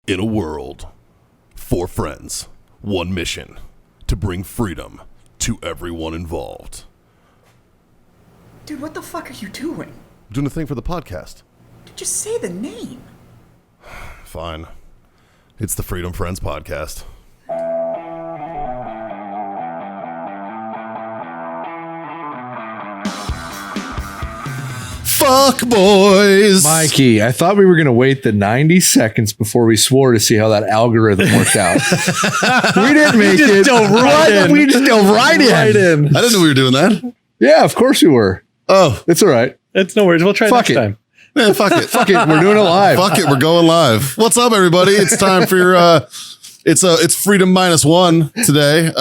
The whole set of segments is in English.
In a world, 4 friends, 1 mission, to bring freedom to everyone involved. Dude, what the fuck are you doing? I'm doing a thing for the podcast. Just say the name. Fine. It's the Freedom Friends Podcast. Fuck boys. Mikey, I thought we were going to wait the 90 seconds before we swore to see how that algorithm worked out. We didn't make it. We just dove right in. I didn't know we were doing that. Yeah, of course we were. Oh, it's all right. It's no worries. We'll try Fuck next it. time. Man, fuck it. Fuck it. We're doing it live. Fuck it. We're going live. What's up, everybody? It's time for your, it's Freedom -1 today.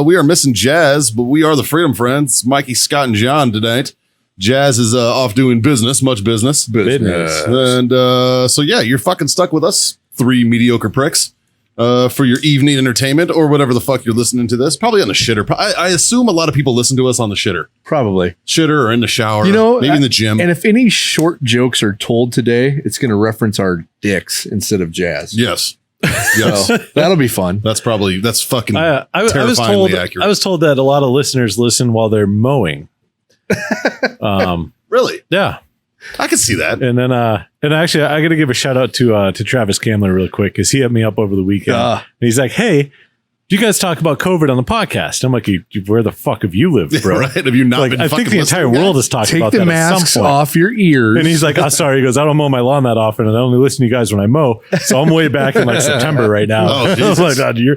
We are missing Jazz, but we are the Freedom Friends. Mikey, Scott, and John tonight. Jazz is off doing much business. And so, yeah, you're fucking stuck with us, 3 mediocre pricks, for your evening entertainment or whatever the fuck you're listening to this. Probably on the shitter. I assume a lot of people listen to us on the shitter. Probably. Shitter or in the shower. You know, maybe in the gym. And if any short jokes are told today, it's going to reference our dicks instead of Jazz. Yes. Yes. So that'll be fun. That's fucking I was terrifyingly told, accurate. I was told that a lot of listeners listen while they're mowing. Really? Yeah. I can see that. And then, and actually, I got to give a shout out to Travis Kamler real quick because he hit me up over the weekend. And he's like, "Hey, do you guys talk about COVID on the podcast?" I'm like, where the fuck have you lived, bro? Right? Have you not Like, been I think the entire world is talking Take about the that at masks some point. off your ears. And he's like, "Oh, sorry." He goes, "I don't mow my lawn that often, and I only listen to you guys when I mow. So I'm way back in like September right now." Oh, I was Jesus. like, "God, you're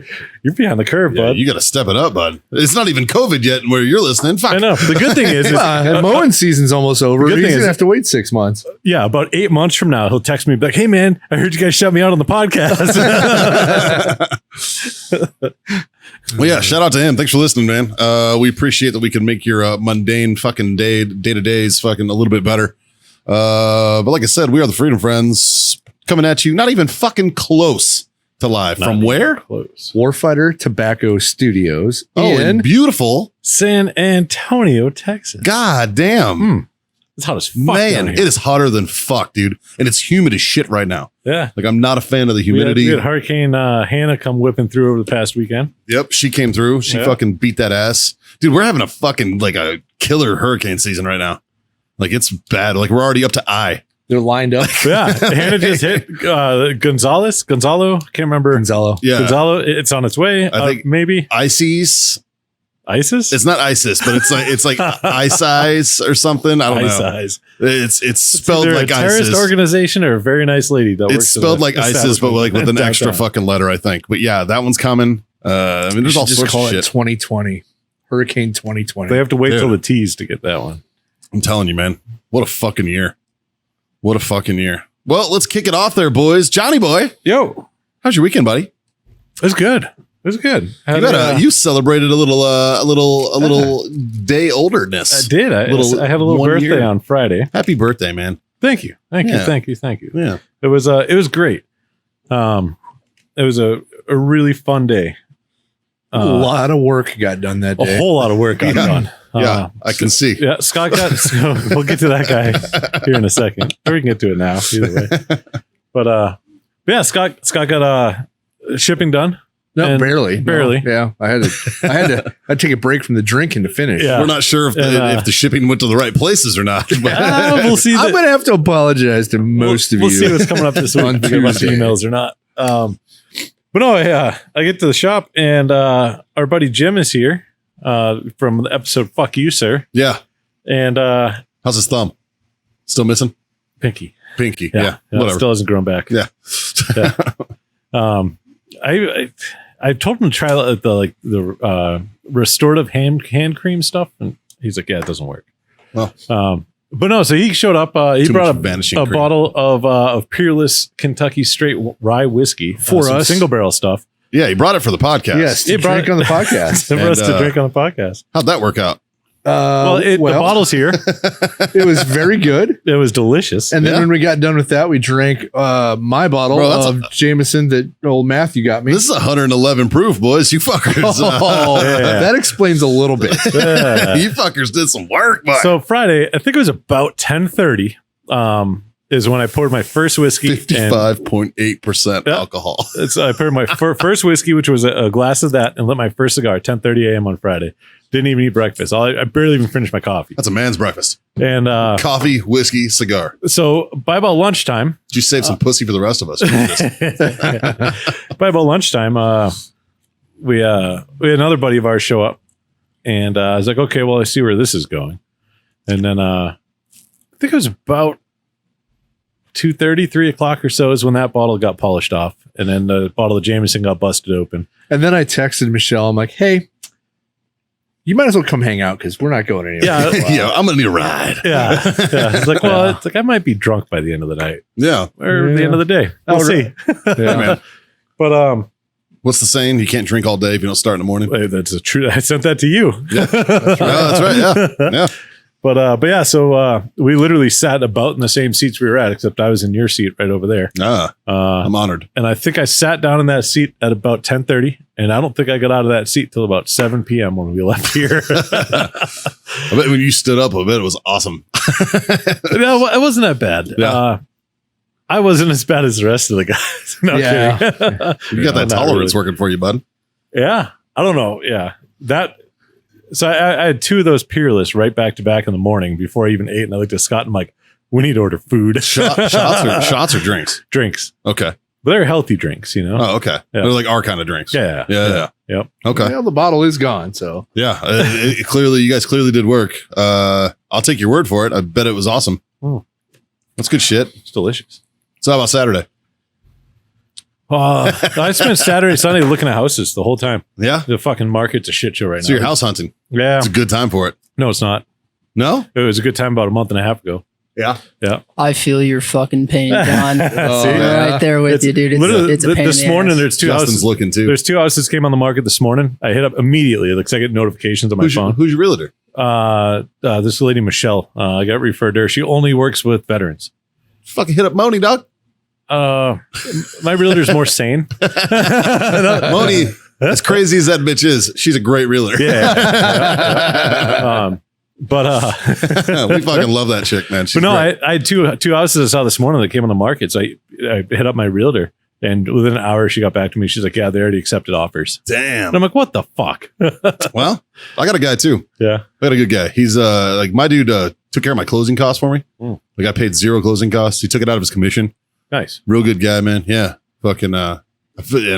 behind the curve, Yeah, bud." you got to step it up, bud. It's not even COVID yet where you're listening. Fuck. I know. The good thing is mowing season's almost over. The good He's thing going is- to have to wait 6 months. yeah, about 8 months from now, he'll text me like, "Hey, man, I heard you guys shut me out on the podcast." Well, yeah, shout out to him. Thanks for listening, man. We appreciate that we can make your mundane fucking day-to-days fucking a little bit better. But like I said, we are the Freedom Friends coming at you, not even fucking close to live. From where? Close. Warfighter Tobacco Studios Oh, in beautiful. San Antonio, Texas. God damn. It's hot as fuck down Man, here. it is hotter than fuck, dude. And it's humid as shit right now. Yeah. Like, I'm not a fan of the humidity. We had Hurricane Hannah come whipping through over the past weekend. Yep, she came through. She fucking beat that ass. Dude, we're having a fucking, like, a killer hurricane season right now. Like, it's bad. Like, we're already up to I. They're lined up. Yeah. Hannah just hit Gonzalo. Can't remember. Gonzalo. Yeah. Gonzalo. It's on its way. I think maybe. ISIS. ISIS? It's not ISIS, but it's like ISIS or something. I don't know. ISIS. It's spelled either like a terrorist ISIS. organization or a very nice lady that works. It's spelled like ISIS, but like with an extra fucking letter, I think. But yeah, that one's coming. I mean, there's all just sorts call of it shit. 2020. Hurricane 2020. They have to wait Dude. till the T's to get that one. I'm telling you, man. What a fucking year. What a fucking year. Well, let's kick it off there, boys. Johnny boy, Yo, how's your weekend, buddy? it was good. It was good. You celebrated a little day olderness. I did. I had a little 1 birthday year. on Friday. Happy birthday, man. Thank you. Thank Yeah. you. Yeah. It was great. It was a really fun day. a lot of work got done that A day. whole lot of work got Yeah. done. Yeah, I can see. Yeah, Scott got. So we'll get to that guy here in a second. Or we can get to it now. Either way. But yeah, Scott got shipping done. No, And barely. barely. No, yeah, I had to take a break from the drinking to finish. Yeah. We're not sure if if the shipping went to the right places or not. But We'll see. I'm going to have to apologize to most of We'll you. see what's coming up this week. On If we get a bunch of Tuesday. emails or not. But no, yeah, I get to the shop and our buddy Jim is here from the episode "Fuck You, Sir," yeah. and How's his thumb? Still missing? Pinky. Pinky. Yeah, Yeah. it Whatever. still hasn't grown back. Yeah. I told him to try the restorative hand cream stuff, and he's like, "Yeah, it doesn't work." Well. But no, so he showed up. He Too brought much vanishing a cream. bottle of Peerless Kentucky Straight Rye whiskey For some us. single barrel stuff. Yeah, he brought it for the podcast. Yes, to It brought- drink on the podcast. For us And, to drink on the podcast. How'd that work out? The bottle's here. It was very good. It was delicious. And then Yeah. when we got done with that, we drank my bottle Bro, that's of Jameson that old Matthew got me. This is 111 proof, boys. You fuckers. Oh, Yeah. that explains a little bit. Yeah. You fuckers did some work, but So Friday, I think it was about 10:30. is when I poured my first whiskey. 55.8% alcohol. So I poured my first whiskey, which was a glass of that, and lit my first cigar at 10:30 a.m. on Friday. Didn't even eat breakfast. I barely even finished my coffee. That's a man's breakfast. And coffee, whiskey, cigar. So by about lunchtime, did you save some pussy for the rest of us? by about lunchtime, we had another buddy of ours show up, and I was like, okay, well, I see where this is going. And then I think it was about 2:30, 3 o'clock or so is when that bottle got polished off, and then the bottle of Jameson got busted open. And then I texted Michelle. I'm like, hey, you might as well come hang out because we're not going anywhere. Yeah, I'm gonna need a ride. Yeah. It's like, well, it's like I might be drunk by the end of the night. Yeah, or the end of the day. We'll see. Yeah, man. But what's the saying? You can't drink all day if you don't start in the morning. That's a true. I sent that to you. Yeah, that's right. Yeah. But yeah, so we literally sat about in the same seats we were at, except I was in your seat right over there. I'm honored. And I think I sat down in that seat at about 10:30, and I don't think I got out of that seat till about 7 p.m. when we left here. I bet when you stood up a bit, it was awesome. No, it wasn't that bad. Yeah. I wasn't as bad as the rest of the guys. No kidding. You got that tolerance working for you, bud. Yeah. I don't know. Yeah. So I had two of those Peerless right back to back in the morning before I even ate. And I looked at Scott and I'm like, we need to order food. Shots or drinks? Drinks. Okay. But they're healthy drinks, you know? Oh, okay. Yeah. They're like our kind of drinks. Yeah. Yep. Okay. Well, the bottle is gone. So yeah, clearly, you guys clearly did work. I'll take your word for it. I bet it was awesome. Oh. That's good shit. It's delicious. So how about Saturday? I spent Saturday, Sunday looking at houses the whole time. Yeah. The fucking market's a shit show right now. So you're house hunting. Yeah. It's a good time for it. No, it's not. No? It was a good time about a month and a half ago. Yeah. Yeah. I feel your fucking pain, John. See? Right there with you, dude. It's a pain this in the morning, ass. there's two Justin's houses. looking too. There's two houses came on the market this morning. I hit up immediately. Like, I get notifications on my phone. Who's your realtor? This lady, Michelle. I got referred to her. She only works with veterans. Fucking hit up Moni, dog. My realtor's more sane. Moni, as crazy as that bitch is, she's a great realtor. Yeah. But we fucking love that chick, man. But no, I had two houses I saw this morning that came on the market. So I hit up my realtor, and within an hour she got back to me. She's like, "Yeah, they already accepted offers." Damn. And I'm like, "What the fuck?" Well, I got a guy too. Yeah, I got a good guy. He's like my dude. Took care of my closing costs for me. Like I paid zero closing costs. He took it out of his commission. Nice, real good guy, man. Yeah, fucking. And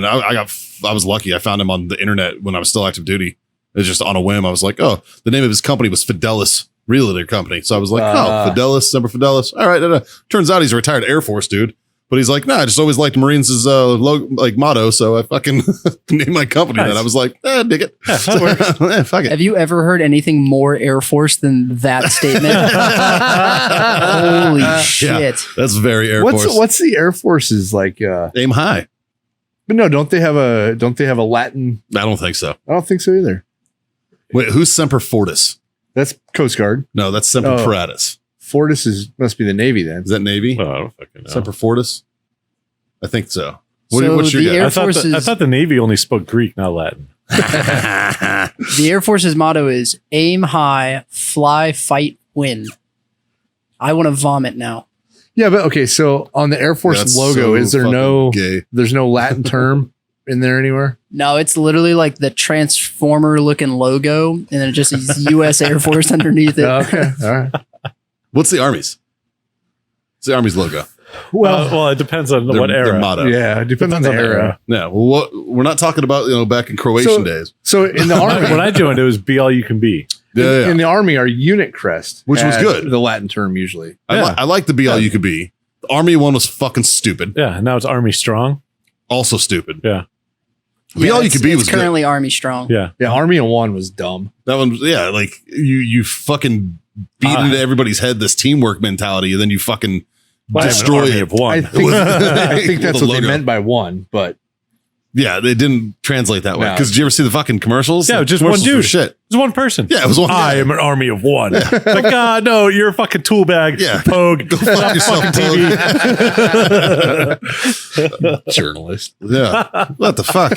I was lucky. I found him on the internet when I was still active duty. It was just on a whim. I was like, oh, the name of his company was Fidelis Realtor Company. So I was like, Fidelis, Semper Fidelis. All right. Turns out he's a retired Air Force dude. But he's like, I just always liked Marines' motto. So I fucking named my company that. I was like, dig it. Yeah, that works. Fuck it. Have you ever heard anything more Air Force than that statement? Holy shit. Yeah, that's very Air Force. What's the Air Force's like? Aim high. But no, don't they have a Latin? I don't think so. I don't think so either. Wait, who's Semper Fortis? That's Coast Guard. No, that's Semper Paratus. Fortis must be the Navy then. Is that Navy? Oh, I don't fucking know. Semper Fortis? I think so. So what's your the guess? Air I thought the Navy only spoke Greek, not Latin. The Air Force's motto is aim high, fly, fight, win. I want to vomit now. Yeah, but okay. So on the Air Force That's logo, so is there no? gay. There's no Latin term in there anywhere. No, it's literally like the Transformer looking logo, and then it just says U.S. Air Force underneath it. Okay, all right. What's the Army's? It's the Army's logo. Well, it depends on what era. Their motto. Yeah, it depends on the era. Yeah. Well, we're not talking about back in Croatian days, So in the Army, When I joined, it was "Be all you can be." Yeah. in the Army, our unit crest, Which was had good. The Latin term usually. I like the be all you could be. The Army one was fucking stupid. Yeah, now it's Army Strong. Also stupid. Yeah, Be all you it's- could be it's was good. currently Army Strong. yeah. Yeah, Army of One was dumb. That one, yeah, like you fucking beat into everybody's head this teamwork mentality, and then you fucking Well, I have an destroy army it. of one. I think, I think that's The what they logo. meant by one, but Yeah, they didn't translate that way. No. Because did you ever see the fucking commercials? Yeah, The just one commercials were dude. Shit. It's one person. Yeah, it was one guy. I am an army of one. Like, God, no, you're a fucking tool bag. Yeah. Pogue. Go fuck yourself, journalist. Yeah. What the fuck?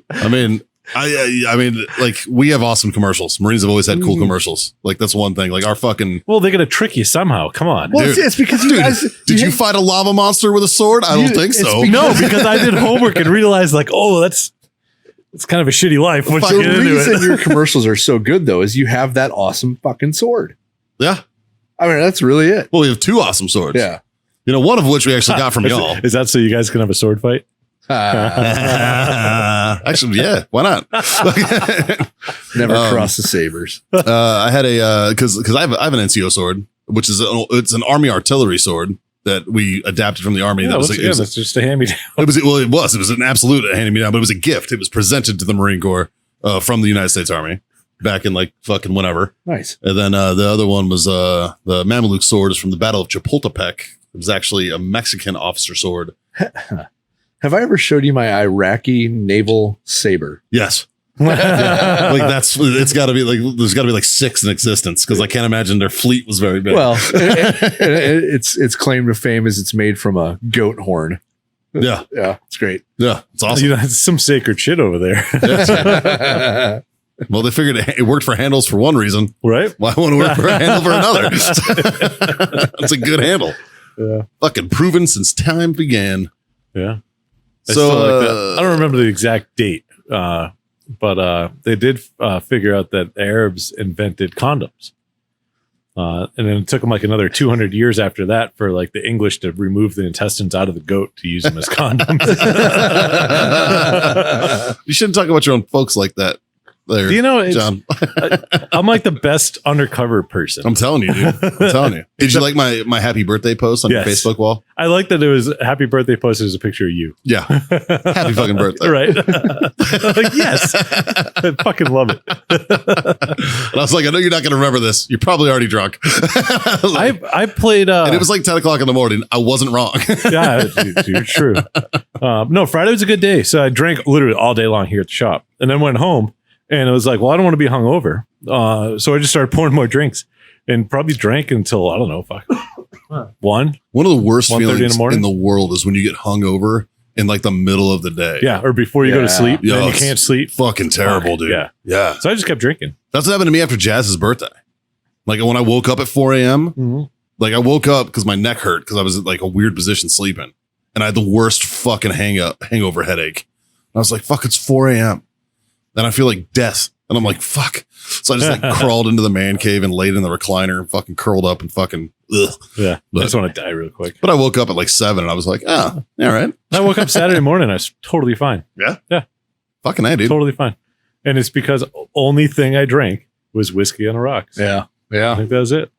I mean, I mean, like we have awesome commercials. Marines have always had cool commercials. Like that's one thing. Like our fucking. Well, they're gonna trick you somehow. Come on. Well, Dude. it's because you guys. Did you fight a lava monster with a sword? I don't think so. No, because I did homework and realized like, oh, it's kind of a shitty life once you The get into reason it. your commercials are so good, though, is you have that awesome fucking sword. Yeah. I mean, that's really it. Well, we have 2 awesome swords. Yeah. You know, one of which we actually got from y'all. Is that so you guys can have a sword fight? Actually, yeah. Why not? Never cross the sabers. I had a because I have an NCO sword, which is it's an army artillery sword that we adapted from the army. Yeah, That was that's just a hand me down. it was an absolute hand me down, but it was a gift. It was presented to the Marine Corps from the United States Army back in like fucking whenever. Nice. And then the other one was the Mameluke sword is from the Battle of Chapultepec. It was actually a Mexican officer sword. Have I ever showed you my Iraqi naval saber? Yes. Like it's got to be like there's got to be like 6 in existence because I can't imagine their fleet was very big. Well, its claim to fame is it's made from a goat horn. yeah, It's great. yeah, it's awesome. You know, it's some sacred shit over there, Well, they figured it worked for handles for one reason. right? Why won't it work for a handle for another? That's a good handle. Yeah. Fucking proven since time began. Yeah. I So still like that. I don't remember the exact date, but they did figure out that Arabs invented condoms. And then it took them like another 200 years after that for like the English to remove the intestines out of the goat to use them as condoms. You shouldn't talk about your own folks like that. There, Do you know, John? I'm like the best undercover person. I'm telling you, dude. I'm telling you. Did you like my happy birthday post on your Yes. Facebook wall? I like that it was happy birthday posted as a picture of you. Yeah. Happy fucking birthday. Right. Like, yes. I fucking love it. And I was like, I know you're not going to remember this. You're probably already drunk. I played and it was like 10 o'clock in the morning. I wasn't wrong. yeah, dude, true. No, Friday was a good day. So I drank literally all day long here at the shop and then went home and it was like, well, I don't want to be hungover. So I just started pouring more drinks and probably drank until, I don't know, one. One of the worst 1:30 feelings in the world is when you get hungover in like the middle of the day. Yeah. Or before you go to sleep, Yeah, then you it's can't sleep. Fucking terrible, dude. Yeah. Yeah. So I just kept drinking. That's what happened to me after Jazz's birthday. Like when I woke up at 4 a.m., like I woke up because my neck hurt because I was in like a weird position sleeping. And I had the worst fucking hangover headache. I was like, fuck, it's 4 a.m. And I feel like death. And I'm like, fuck. So I just like crawled into the man cave and laid in the recliner and fucking curled up and fucking ugh. Yeah. But- I just want to die real quick. But I woke up at like 7 and I was like, oh, all right. I woke up Saturday morning. I was totally fine. Fucking A, dude. Totally fine. And it's because only thing I drank was whiskey on the rocks. I think that was it.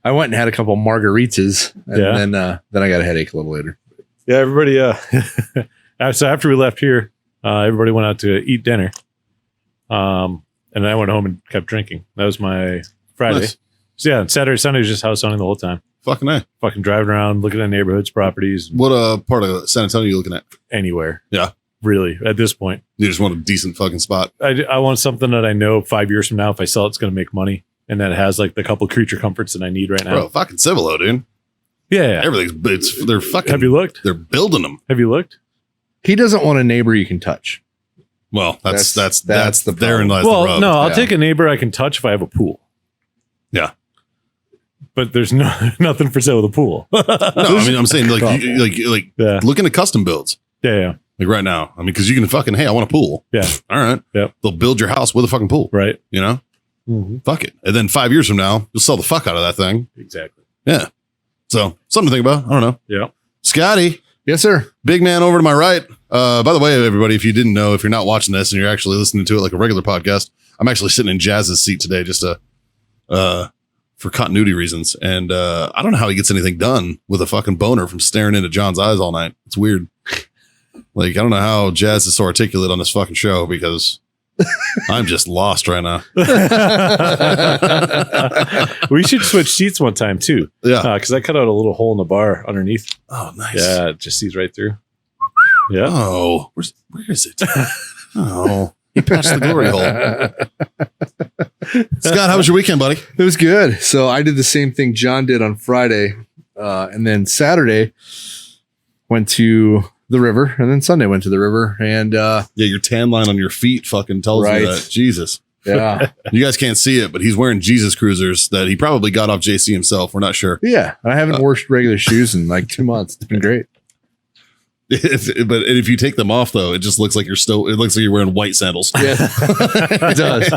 I went and had a couple margaritas, and then I got a headache a little later. Yeah, everybody. So after we left here, everybody went out to eat dinner. And I went home and kept drinking. That was my Friday. Nice. So yeah, Saturday, Sunday was just house hunting the whole time. Fucking A. Fucking driving around, looking at neighborhoods, properties, What part of San Antonio are you looking at? anywhere. Yeah. Really, at this point, You just want a decent fucking spot. I want something that I know 5 years from now, if I sell it, it's going to make money, and that has like the couple creature comforts that I need right now. Bro, fucking Civilo, dude. Yeah. They're fucking, Have you looked? they're building them. Have you looked? He doesn't want a neighbor you can touch. Well, that's the therein problem. lies the Well, rub. no, I'll Yeah. take a neighbor I can touch if I have a pool. Yeah. But there's nothing for sale with a pool. No, I mean, I'm saying like, Yeah. looking at custom builds. Yeah. Like right now. I mean, because you can fucking, hey, I want a pool. Yeah. All right. Yep. They'll build your house with a fucking pool. Right. You know? Mm-hmm. Fuck it. And then 5 years from now, you'll sell the fuck out of that thing. Exactly. Yeah. So something to think about. I don't know. Yeah. Scotty, Yes, sir. big man over to my right. By the way, everybody, if you didn't know, if you're not watching this and you're actually listening to it like a regular podcast, I'm actually sitting in Jazz's seat today just to, for continuity reasons. And I don't know how he gets anything done with a fucking boner from staring into John's eyes all night. It's weird. Like, I don't know how Jazz is so articulate on this fucking show because I'm just lost right now. We should switch seats one time too. Yeah. Because I cut out a little hole in the bar underneath. Oh, nice. Yeah, it just sees right through. Yeah. Oh, where is it? Oh, he passed the glory hole. Scott, how was your weekend, buddy? It was good. So I did the same thing John did on Friday. And then Saturday went to the river, and then Sunday went to the river, and Yeah, your tan line on your feet fucking tells Right. you that. Jesus. yeah, You guys can't see it, but he's wearing Jesus Cruisers that he probably got off JC himself. We're not sure. yeah. I haven't washed regular shoes in like 2 months. It's been great. But if you take them off, though, it just looks like it looks like you're wearing white sandals. Yeah, it does.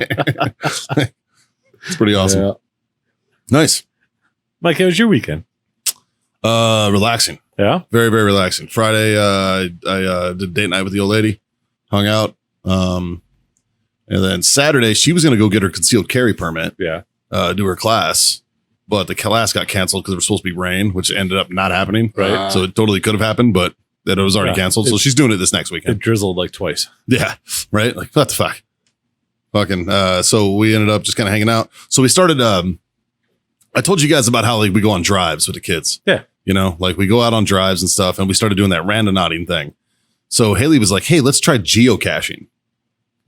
It's pretty awesome. Yeah. Nice. Mike, how was your weekend? Relaxing. Yeah. Very, very relaxing. Friday, I did date night with the old lady, hung out. And then Saturday, she was going to go get her concealed carry permit, Yeah. do her class, but the class got canceled because there was supposed to be rain, which ended up not happening. Right. So it totally could have happened, but that it was already Yeah. canceled. So she's doing it this next It weekend. drizzled like twice. Yeah. Right. Like, what the fuck? Fucking. So we ended up just kind of hanging out. So we started, I told you guys about how like we go on drives with the kids. Yeah. You know, like we go out on drives and stuff, and we started doing that randonauting thing. So Haley was like, "Hey, let's try geocaching."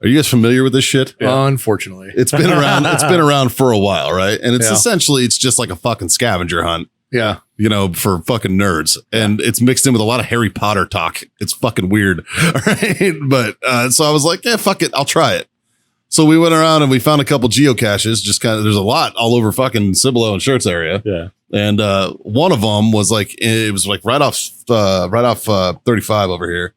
Are you guys familiar with this shit? Yeah. Unfortunately, It's been around. It's been around for a while, right? And it's Yeah. essentially it's just like a fucking scavenger hunt, yeah. you know, for fucking nerds, and it's mixed in with a lot of Harry Potter talk. It's fucking weird, right? But so I was like, "Yeah, fuck it, I'll try it." So we went around and we found a couple geocaches. Just kind of, there's a lot all over fucking Cibolo and Shirts area. Yeah. And one of them was like, it was like right off 35 over here.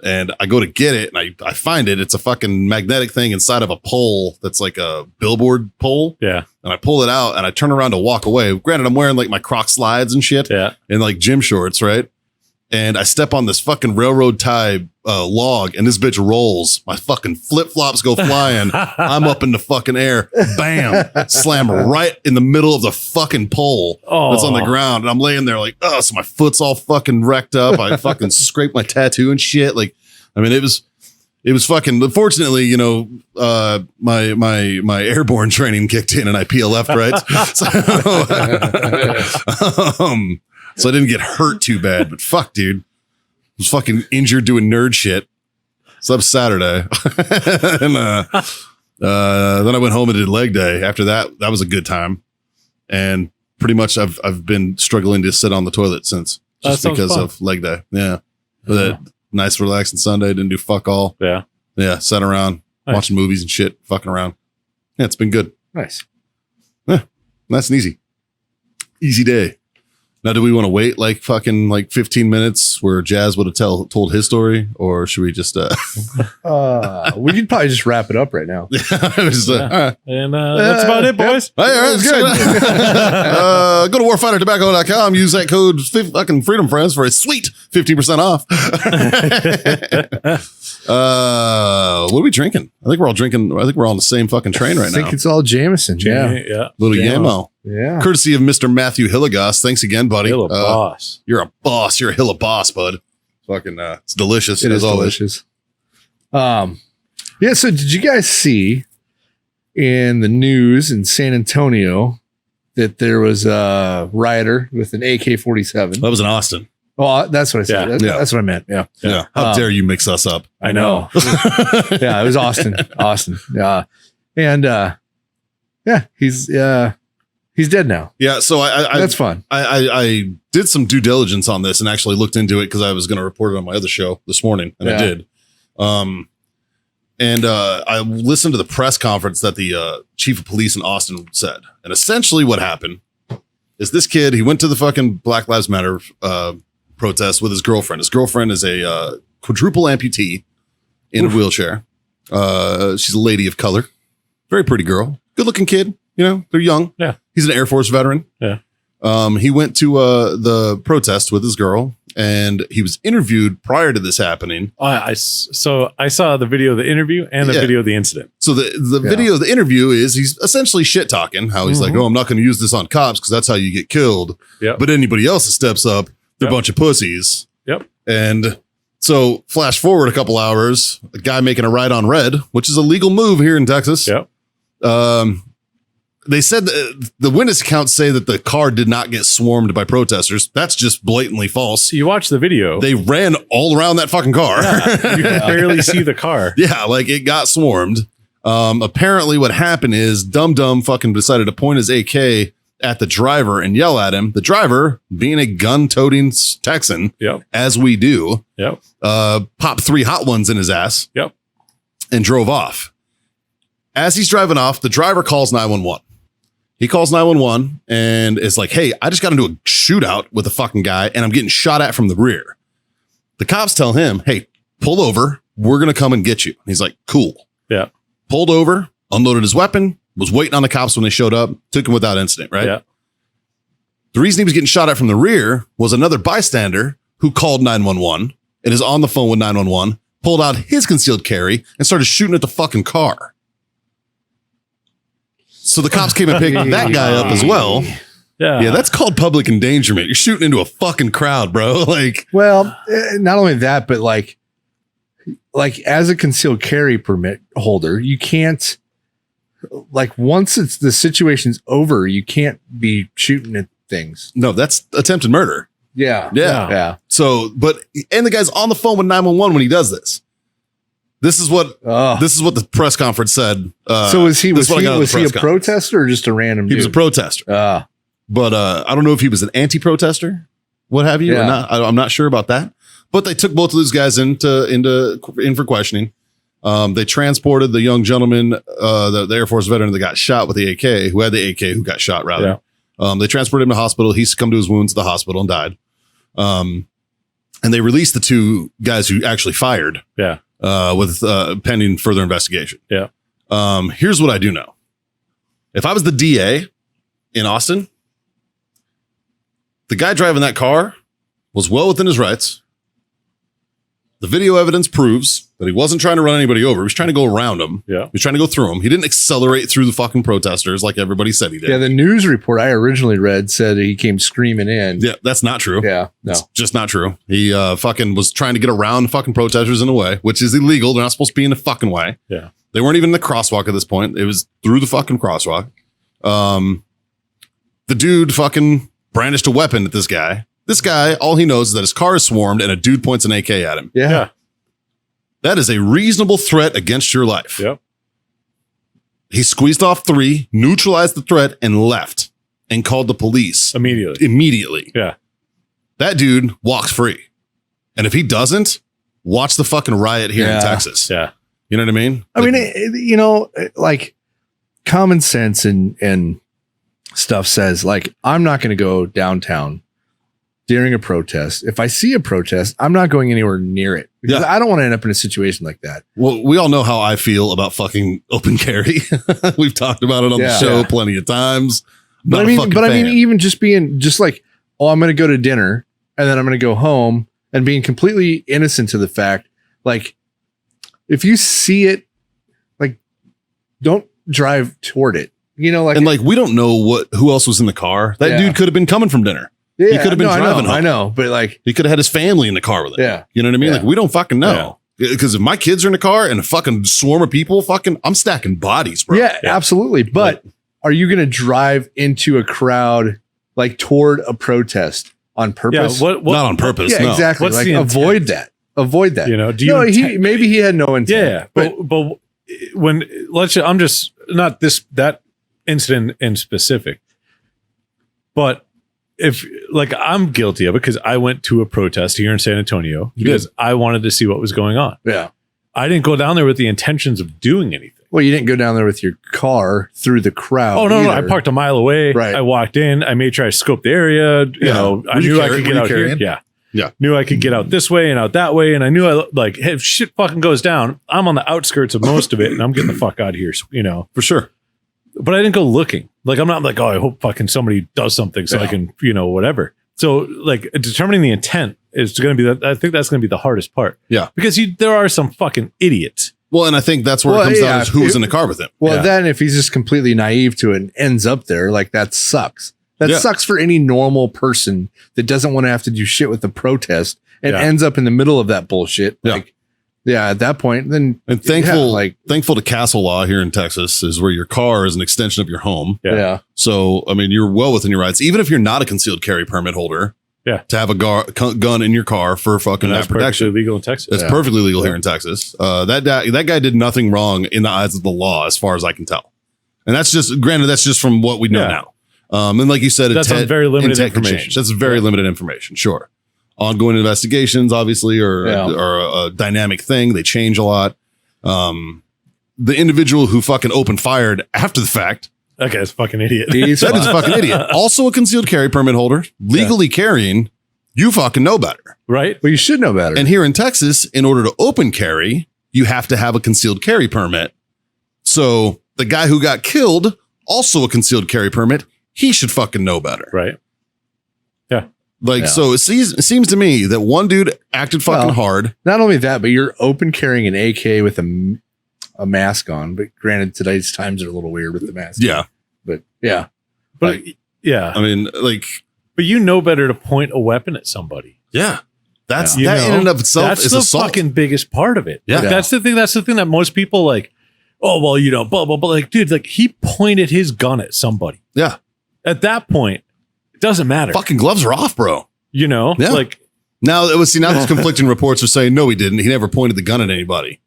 And I go to get it and I find it. It's a fucking magnetic thing inside of a pole that's like a billboard pole. Yeah. And I pull it out and I turn around to walk away. Granted, I'm wearing like my Croc slides and shit Yeah. and like gym shorts, right? And I step on this fucking railroad tie log and this bitch rolls. My fucking flip flops go flying. I'm up in the fucking air. Bam. Slam right in the middle of the fucking pole that's on the ground. And I'm laying there like, oh, so my foot's all fucking wrecked up. I fucking scraped my tattoo and shit. Like, I mean, it was fucking, unfortunately, you know, my airborne training kicked in and I PLF'd, right? So I didn't get hurt too bad, but fuck, dude. I was fucking injured doing nerd shit. So that was Saturday. And then I went home and did leg day. After that, that was a good time. And pretty much I've been struggling to sit on the toilet since just because of leg day. Yeah. But a nice relaxing Sunday, didn't do fuck all. Yeah. Yeah, sat around watching movies and shit, fucking around. Yeah, it's been good. Nice. Yeah, nice and easy. Easy day. Now, do we want to wait like fucking like 15 minutes where Jazz would have told his story, or should we just? We could probably just wrap it up right now. All right. And that's about it, boys. All right, good. Go to warfightertobacco.com. Use that code fucking Freedom Friends for a sweet 15% off. What are we drinking? I think we're all drinking. I think we're all on the same fucking train right I think now. it's all Jameson. Yeah. Yeah. Little Jamo. Yamo. Yeah. Courtesy of Mr. Matthew Hilligoss. Thanks again, buddy. Little boss. You're a boss. You're a Hilla boss, bud. Fucking, it's delicious. It as is always. delicious. Yeah. So did you guys see in the news in San Antonio that there was a rioter with an AK-47? That was in Austin. Oh, that's what I said. Yeah. That's what I meant. Yeah. Yeah. How dare you mix us up? I know. Yeah, it was Austin. Yeah. And yeah, he's dead now. Yeah. So That's fun. I did some due diligence on this and actually looked into it because I was going to report it on my other show this morning, and I did. And I listened to the press conference that the chief of police in Austin said. And essentially what happened is this kid, he went to the fucking Black Lives Matter protest with his girlfriend. His girlfriend is a quadruple amputee in a wheelchair. She's a lady of color. Very pretty girl. Good looking kid. You know, they're young. Yeah. He's an Air Force veteran. Yeah. He went to the protest with his girl, and he was interviewed prior to this happening. So I saw the video of the interview and the video of the incident. So the video of the interview is he's essentially shit talking how he's like, oh, I'm not going to use this on cops because that's how you get killed. Yep. But anybody else that steps up, they're a bunch of pussies. Yep. And so flash forward a couple hours, a guy making a ride on red, which is a legal move here in Texas. Yep. They said the witness accounts say that the car did not get swarmed by protesters. That's just blatantly false. You watch the video. They ran all around that fucking car. You can barely see the car. Yeah, like it got swarmed. Apparently what happened is Dum Dum fucking decided to point his AK at the driver and yell at him. The driver, being a gun-toting Texan, as we do, popped 3 hot ones in his ass and drove off. As he's driving off, the driver calls 911. He calls 911 and is like, hey, I just got into a shootout with a fucking guy and I'm getting shot at from the rear. The cops tell him, hey, pull over. We're going to come and get you. He's like, cool. Yeah. Pulled over, unloaded his weapon, was waiting on the cops when they showed up, took him without incident, right? Yeah. The reason he was getting shot at from the rear was another bystander who called 911 and is on the phone with 911, pulled out his concealed carry and started shooting at the fucking car. So the cops came and picked that guy up as well. Yeah, that's called public endangerment. You're shooting into a fucking crowd, bro. Like, well, not only that, but like as a concealed carry permit holder, you can't, like, once it's the situation's over, you can't be shooting at things. No, that's attempted murder. Yeah. So, and the guy's on the phone with 911 when he does this. This is what the press conference said. So was he a protester or just a random dude? He was a protester. But I don't know if he was an anti-protester, what have you. Or not. I'm not sure about that. But they took both of those guys in for questioning. They transported the young gentleman, the Air Force veteran that got shot with the AK, who had the AK, who got shot rather. Yeah. They transported him to the hospital. He succumbed to his wounds at the hospital and died. And they released the 2 guys who actually fired. Yeah. With pending further investigation. Yeah. Here's what I do know. If I was the DA in Austin, the guy driving that car was well within his rights. The video evidence proves that he wasn't trying to run anybody over. He was trying to go around them. Yeah. He was trying to go through them. He didn't accelerate through the fucking protesters like everybody said he did. Yeah, the news report I originally read said he came screaming in. Yeah, that's not true. Yeah, no. It's just not true. He fucking was trying to get around fucking protesters in a way, which is illegal. They're not supposed to be in the fucking way. Yeah. They weren't even in the crosswalk at this point. It was through the fucking crosswalk. The dude fucking brandished a weapon at this guy. This guy, all he knows is that his car is swarmed and a dude points an AK at him. Yeah. That is a reasonable threat against your life. Yep. He squeezed off 3, neutralized the threat, and left and called the police. Immediately. Yeah. That dude walks free. And if he doesn't, watch the fucking riot here in Texas. Yeah. You know what I mean? I mean, like common sense and stuff says, like, I'm not going to go downtown during a protest. If I see a protest, I'm not going anywhere near it because I don't want to end up in a situation like that. Well, we all know how I feel about fucking open carry. We've talked about it on the show plenty of times. I mean, even just being just like, oh, I'm going to go to dinner and then I'm going to go home and being completely innocent to the fact, like, if you see it, like, don't drive toward it. You know, like, and like, we don't know who else was in the car. That dude could have been coming from dinner. Yeah, he could have been driving home. I know, but like, he could have had his family in the car with him. Yeah. You know what I mean? Yeah. Like, we don't fucking know. Because if my kids are in the car and a fucking swarm of people, I'm stacking bodies, bro. Yeah, absolutely. But are you going to drive into a crowd, like toward a protest on purpose? Yeah, not on purpose. Yeah, no. exactly. What's like, the avoid that. Avoid that. You know, maybe he had no intent. Yeah, but when I'm just not that incident in specific, but if, like, I'm guilty of it because I went to a protest here in San Antonio because I wanted to see what was going on. Yeah. I didn't go down there with the intentions of doing anything. Well, you didn't go down there with your car through the crowd. Oh, no. I parked a mile away. Right. I walked in. I made sure I scoped the area. You know, I knew I could get out here. Yeah. Knew I could get out this way and out that way. And I knew hey, if shit fucking goes down, I'm on the outskirts of most of it and I'm getting the fuck out of here, you know. For sure. But I didn't go looking. Like, I'm not like, oh, I hope fucking somebody does something so I can, you know, whatever. So, like, determining the intent is going to be I think that's going to be the hardest part. Yeah. Because there are some fucking idiots. Well, and I think that's where it comes down to who was in the car with him. Well, then if he's just completely naive to it and ends up there, like, that sucks. That sucks for any normal person that doesn't want to have to do shit with the protest and ends up in the middle of that bullshit. Like, at that point, then. And thankful to Castle Law here in Texas is where your car is an extension of your home. Yeah. So, I mean, you're well within your rights, even if you're not a concealed carry permit holder. Yeah. To have a gun in your car for fucking that protection. Perfectly legal in Texas. It's perfectly legal here in Texas. That guy did nothing wrong in the eyes of the law, as far as I can tell. And that's just, granted, that's just from what we know now. And like you said, That's on very limited information. That's very limited information. Sure. Ongoing investigations, obviously, are a dynamic thing. They change a lot. The individual who fucking opened fired after the fact. That guy's a fucking idiot. That is a fucking idiot. Also a concealed carry permit holder, legally carrying. You fucking know better. Right? Well, you should know better. And here in Texas, in order to open carry, you have to have a concealed carry permit. So the guy who got killed, also a concealed carry permit, he should fucking know better. Right. Yeah. Like, so it seems to me that one dude acted fucking hard. Not only that, but you're open carrying an AK with a mask on. But granted, today's times are a little weird with the mask. Yeah. But yeah. But yeah. I mean, like. But you know better to point a weapon at somebody. Yeah. That's You that know, in and of itself that's is the assault. fucking biggest part of it. Yeah. Like, that's the thing. That's the thing that most people like. Oh well, you know, blah blah blah. Like, dude, like he pointed his gun at somebody. Yeah. At that point, it doesn't matter. Fucking gloves are off, bro. You know, Yeah. like Now there's conflicting reports are saying no, he didn't. He never pointed the gun at anybody.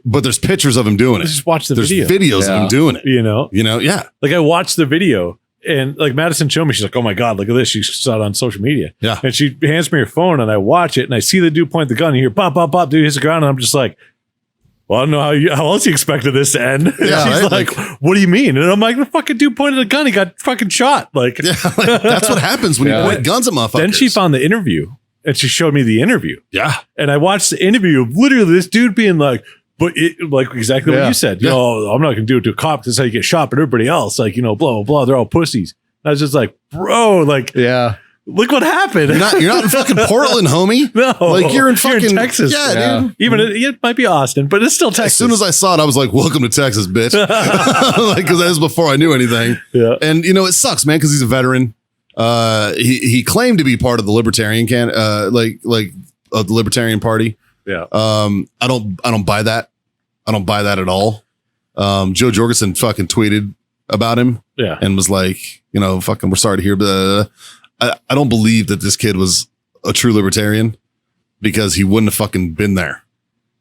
But there's pictures of him doing it. just watch the There's video. videos of him doing it. You know, Yeah. like I watched the video. And like Madison showed me, she's like, "Oh my god, look at this!" She saw it on social media. Yeah. And she hands me her phone, and I watch it, and I see the dude point the gun, and you hear pop, pop, pop, dude hits the ground, and I'm just like, "Well, I don't know how else you expected this to end." Yeah, She's right? like, "What do you mean?" And I'm like, "The fucking dude pointed a gun, he got fucking shot." Like, Yeah. Like, that's what happens when you point guns at motherfuckers. then she found the interview, and she showed me the interview, Yeah. and I watched the interview of literally this dude being like. But it, like exactly what Yeah. you said, Yeah. you know, I'm not going to do it to a cop. That's how you get shot. But everybody else, like, you know, blah, blah, blah, they're all pussies. I was just like, bro, like, Yeah. look what happened. You're not in fucking Portland, homie. No. Like you're in fucking Texas. Yeah, dude. Even it might be Austin, but it's still Texas. As soon as I saw it, I was like, welcome to Texas, bitch. Like, cause that was before I knew anything. Yeah. And you know, it sucks, man, because he's a veteran. He claimed to be part of the libertarian the Libertarian Party. Yeah. I don't buy that. I don't buy that at all. Joe Jorgensen fucking tweeted about him Yeah. and was like, you know, fucking, we're sorry to hear, but I don't believe that this kid was a true libertarian because he wouldn't have fucking been there.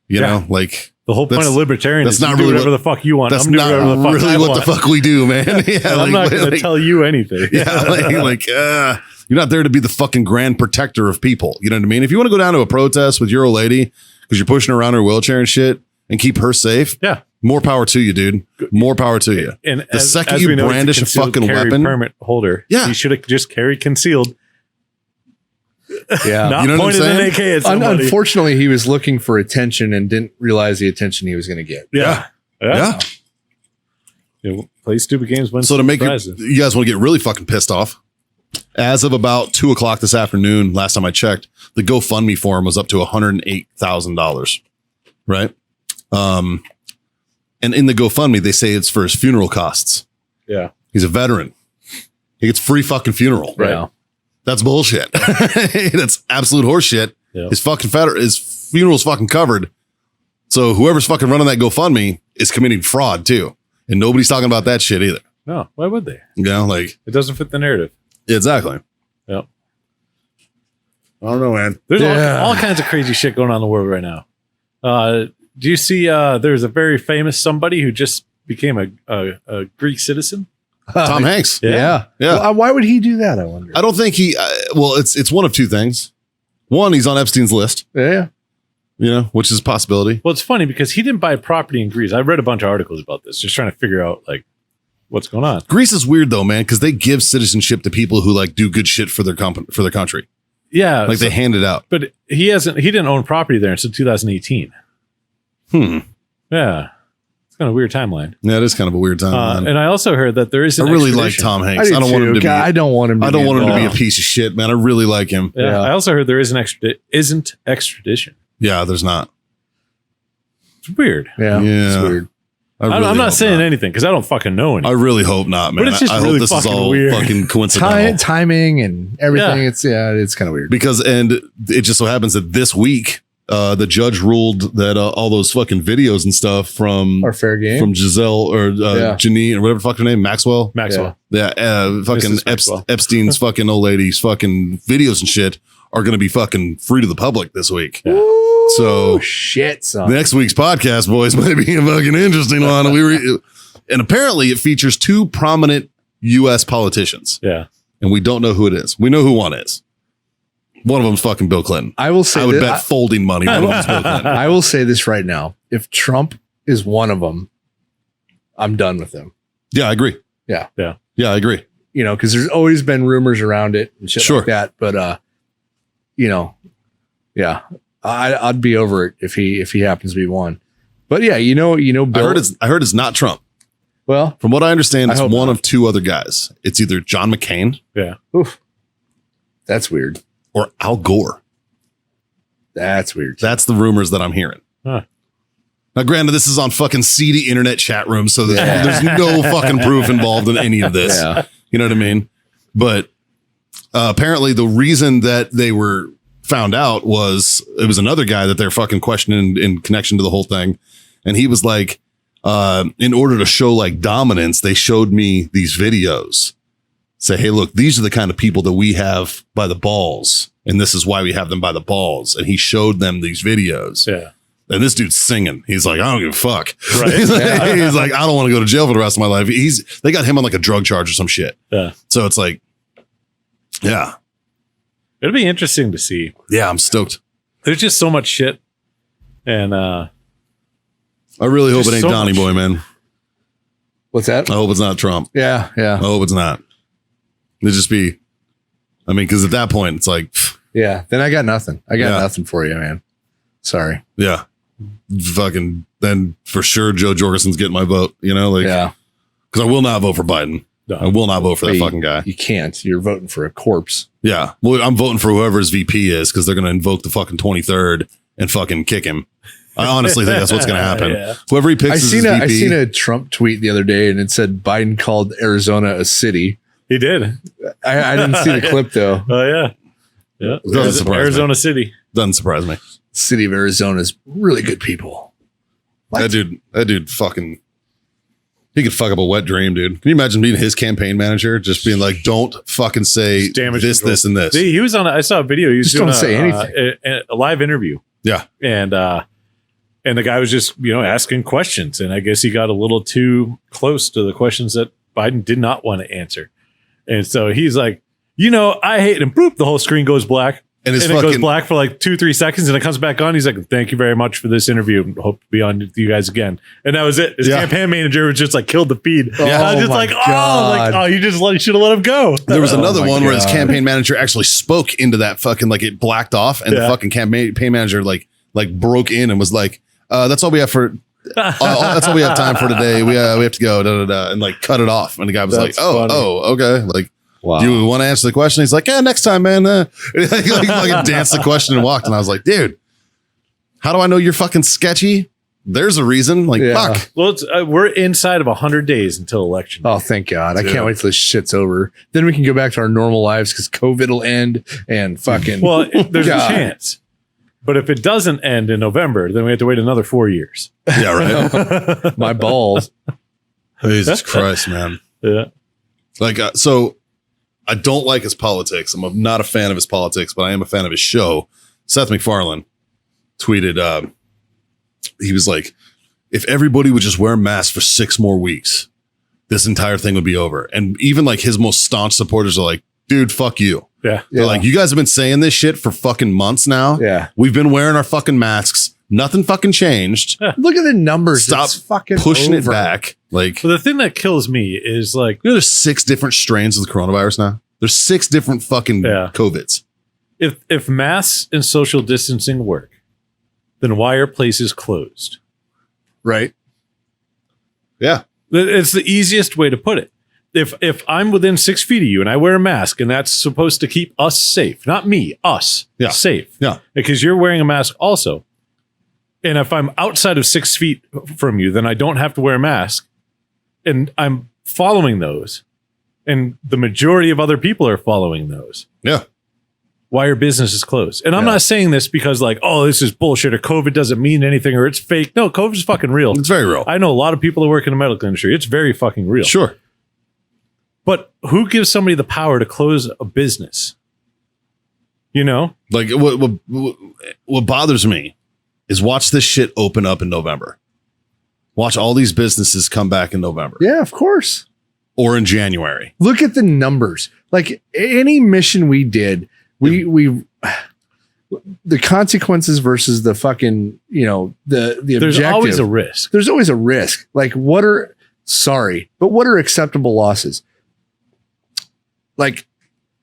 You know, like The whole point that's- of libertarian that's is not you do really whatever what- the fuck you want. that's I'm doing not whatever the fuck really I what want. the fuck we do, man. Yeah, I'm not going to tell you anything. yeah, you're not there to be the fucking grand protector of people. You know what I mean? If you want to go down to a protest with your old lady because you're pushing her around her wheelchair and shit and keep her safe, Yeah. more power to you, dude. More power to you. And The second you we know, it's brandish a concealed fucking carry weapon- permit holder, Yeah. he should have just carried concealed, Yeah. not You know what I'm pointed an saying? AK at somebody. Unfortunately, he was looking for attention and didn't realize the attention he was going to get. Yeah. Yeah. Yeah, play stupid games. Win So to make prizes. you guys want to get really fucking pissed off, as of about 2:00 this afternoon, last time I checked, the GoFundMe for him was up to $108,000. Right. And in the GoFundMe, they say it's for his funeral costs. Yeah. He's a veteran. He gets free fucking funeral. Right. Yeah. That's bullshit. That's absolute horseshit. Yeah. His funeral's fucking covered. So whoever's fucking running that GoFundMe is committing fraud too. And nobody's talking about that shit either. No, why would they? You know, like, It doesn't fit the narrative. exactly. Yep. I don't know, man. There's Yeah. all kinds of crazy shit going on in the world right now. Do you see there's a very famous somebody who just became a Greek citizen? Tom Hanks. Yeah. Yeah. Well, why would he do that? I wonder. I don't think he, well, it's one of two things. One, he's on Epstein's list, Yeah. you know, which is a possibility. Well, it's funny because he didn't buy property in Greece. I read a bunch of articles about this, just trying to figure out like what's going on. Greece is weird though, man, because they give citizenship to people who like do good shit for their for their country. Yeah, Like they hand it out. but he didn't own property there until 2018. Yeah, it's kind of a weird timeline. Yeah, it is kind of a weird time. man. And I also heard that there is I an really like extradition. Tom Hanks. I don't want him to be. I don't want him to I don't be want him to be a involved. piece of shit, man. I really like him. Yeah, Yeah. I also heard there is isn't extradition. Yeah, there's not. It's weird. Yeah. Yeah. It's weird. I really I'm not hope saying anything because I don't fucking know I anything. really hope not, man. But it's just I really hope this is fucking all weird. fucking coincidental. Timing and everything. Yeah. It's kind of weird. Because and it just so happens that this week the judge ruled that all those fucking videos and stuff from Our fair game. from Giselle or Janine or whatever the fuck her name, Maxwell. Maxwell. Yeah, fucking Mrs. Maxwell. Epstein's fucking old lady's fucking videos and shit are going to be fucking free to the public this week. Yeah. So Oh shit, son. next week's podcast, boys, might be a fucking interesting one. And apparently it features two prominent U.S. politicians, Yeah. and we don't know who it is. We know who one is. One of them's fucking Bill Clinton. I will say I would that- bet folding money one of them's Bill Clinton. I will say this right now. If Trump is one of them, I'm done with him. Yeah, I agree. Yeah. Yeah. Yeah, I agree. You know, because there's always been rumors around it and shit Sure. like that. But you know, yeah, I'd be over it if he happens to be one. But yeah, you know, Bill, I heard it's not Trump. well, From what I understand, I it's hope one not. of two other guys. It's either John McCain Yeah. oof, that's weird. or Al Gore. That's weird. That's the rumors that I'm hearing. Huh. Now, granted, this is on fucking seedy internet chat rooms, so there's no fucking proof involved in any of this. Yeah. You know what I mean? But apparently, the reason that they were found out was it was another guy that they're fucking questioning in connection to the whole thing, and he was like, in order to show like dominance, they showed me these videos. Say, hey, look, these are the kind of people that we have by the balls, and this is why we have them by the balls. And he showed them these videos. Yeah. And this dude's singing. He's like, I don't give a fuck. Right. he's like, I don't want to go to jail for the rest of my life. They got him on like a drug charge or some shit. Yeah. So it's like, yeah, It'll be interesting to see. yeah, I'm stoked. There's just so much shit. And I really hope it There's ain't so Donnie much. Boy, man. What's that? I hope it's not Trump. Yeah, yeah, I hope it's not. It'd just be, I mean, because at that point, it's like, pff, yeah. Then I got nothing. I got Yeah. nothing for you, man. Sorry. yeah, fucking, then for sure, Joe Jorgensen's getting my vote, you know, like, Yeah, because I will not vote for Biden. No. I will not vote for that Hey, fucking guy. you can't. You're voting for a corpse. Yeah. Well, I'm voting for whoever his VP is because they're going to invoke the fucking 23rd and fucking kick him. I honestly think that's what's going to happen. Yeah. Whoever he picks I as seen his I VP. seen a Trump tweet the other day, and it said Biden called Arizona a city. he did. I didn't see the clip though. Oh, yeah. Yeah. Doesn't surprise me. Arizona City. Doesn't surprise me. City of Arizona is really good people. What? That dude fucking, he could fuck up a wet dream, dude. Can you imagine being his campaign manager? Just being like, don't fucking say Just damage this, control. this, and this. He was on. I saw a video. He was Just doing don't say anything. A live interview, Yeah. and the guy was just asking questions, and I guess he got a little too close to the questions that Biden did not want to answer, and so he's like, I hate, and boop, the whole screen goes black. And his And it goes fucking, black for like 2-3 seconds, and it comes back on. He's like, "Thank you very much for this interview. Hope to be on with you guys again." And that was it. His Yeah. campaign manager was just like killed the feed. Yeah. I was just Oh my like, God. you should have let him go. there was Oh another my one where his God. campaign manager actually spoke into that fucking, like it blacked off, and the Yeah. fucking campaign manager like broke in and was like, that's all we have for, that's all we have time for today. We have to go, da, da, da, and like cut it off. And the guy was That's like, funny. okay. Like, Wow. do you want to answer the question? He's like, yeah, next time, man. He like danced the question and walked. And I was like, dude, how do I know you're fucking sketchy? There's a reason. Like, Yeah. fuck. Well, we're inside of 100 days until election. Oh, thank God. I Yeah. can't wait till this shit's over. Then we can go back to our normal lives because COVID will end and fucking. Well, there's God. a chance. But if it doesn't end in November, then we have to wait another 4 years. Yeah, right. my balls. Jesus Christ, man. Yeah. Like, so I don't like his politics. I'm not a fan of his politics, but I am a fan of his show. Seth MacFarlane tweeted, he was like, if everybody would just wear masks for 6 more weeks, this entire thing would be over. And even like his most staunch supporters are like, dude, fuck you. Yeah. They're like, you guys have been saying this shit for fucking months now. Yeah. We've been wearing our fucking masks. Nothing fucking changed. Look at the numbers. Stop It's fucking pushing over. it back. Like, But the thing that kills me is like, there's 6 different strains of the coronavirus now. There's 6 different fucking Yeah. COVIDs. if masks and social distancing work, then why are places closed? Right. Yeah. It's the easiest way to put it. If I'm within 6 feet of you and I wear a mask and that's supposed to keep us safe, not me, us Yeah. safe. Yeah. Because you're wearing a mask also. And if I'm outside of 6 feet from you, then I don't have to wear a mask. And I'm following those. And the majority of other people are following those. Yeah. Why are businesses closed? And I'm Yeah. not saying this because like, oh, this is bullshit or COVID doesn't mean anything or it's fake. No, COVID is fucking real. It's very real. I know a lot of people that work in the medical industry. It's very fucking real. Sure. But who gives somebody the power to close a business? You know? Like what bothers me is watch this shit open up in November. Watch all these businesses come back in November. Yeah, of course. or in January. Look at the numbers. Like any mission we did, we the consequences versus the fucking, the There's objective. always a risk. There's always a risk. Like what are acceptable losses? Like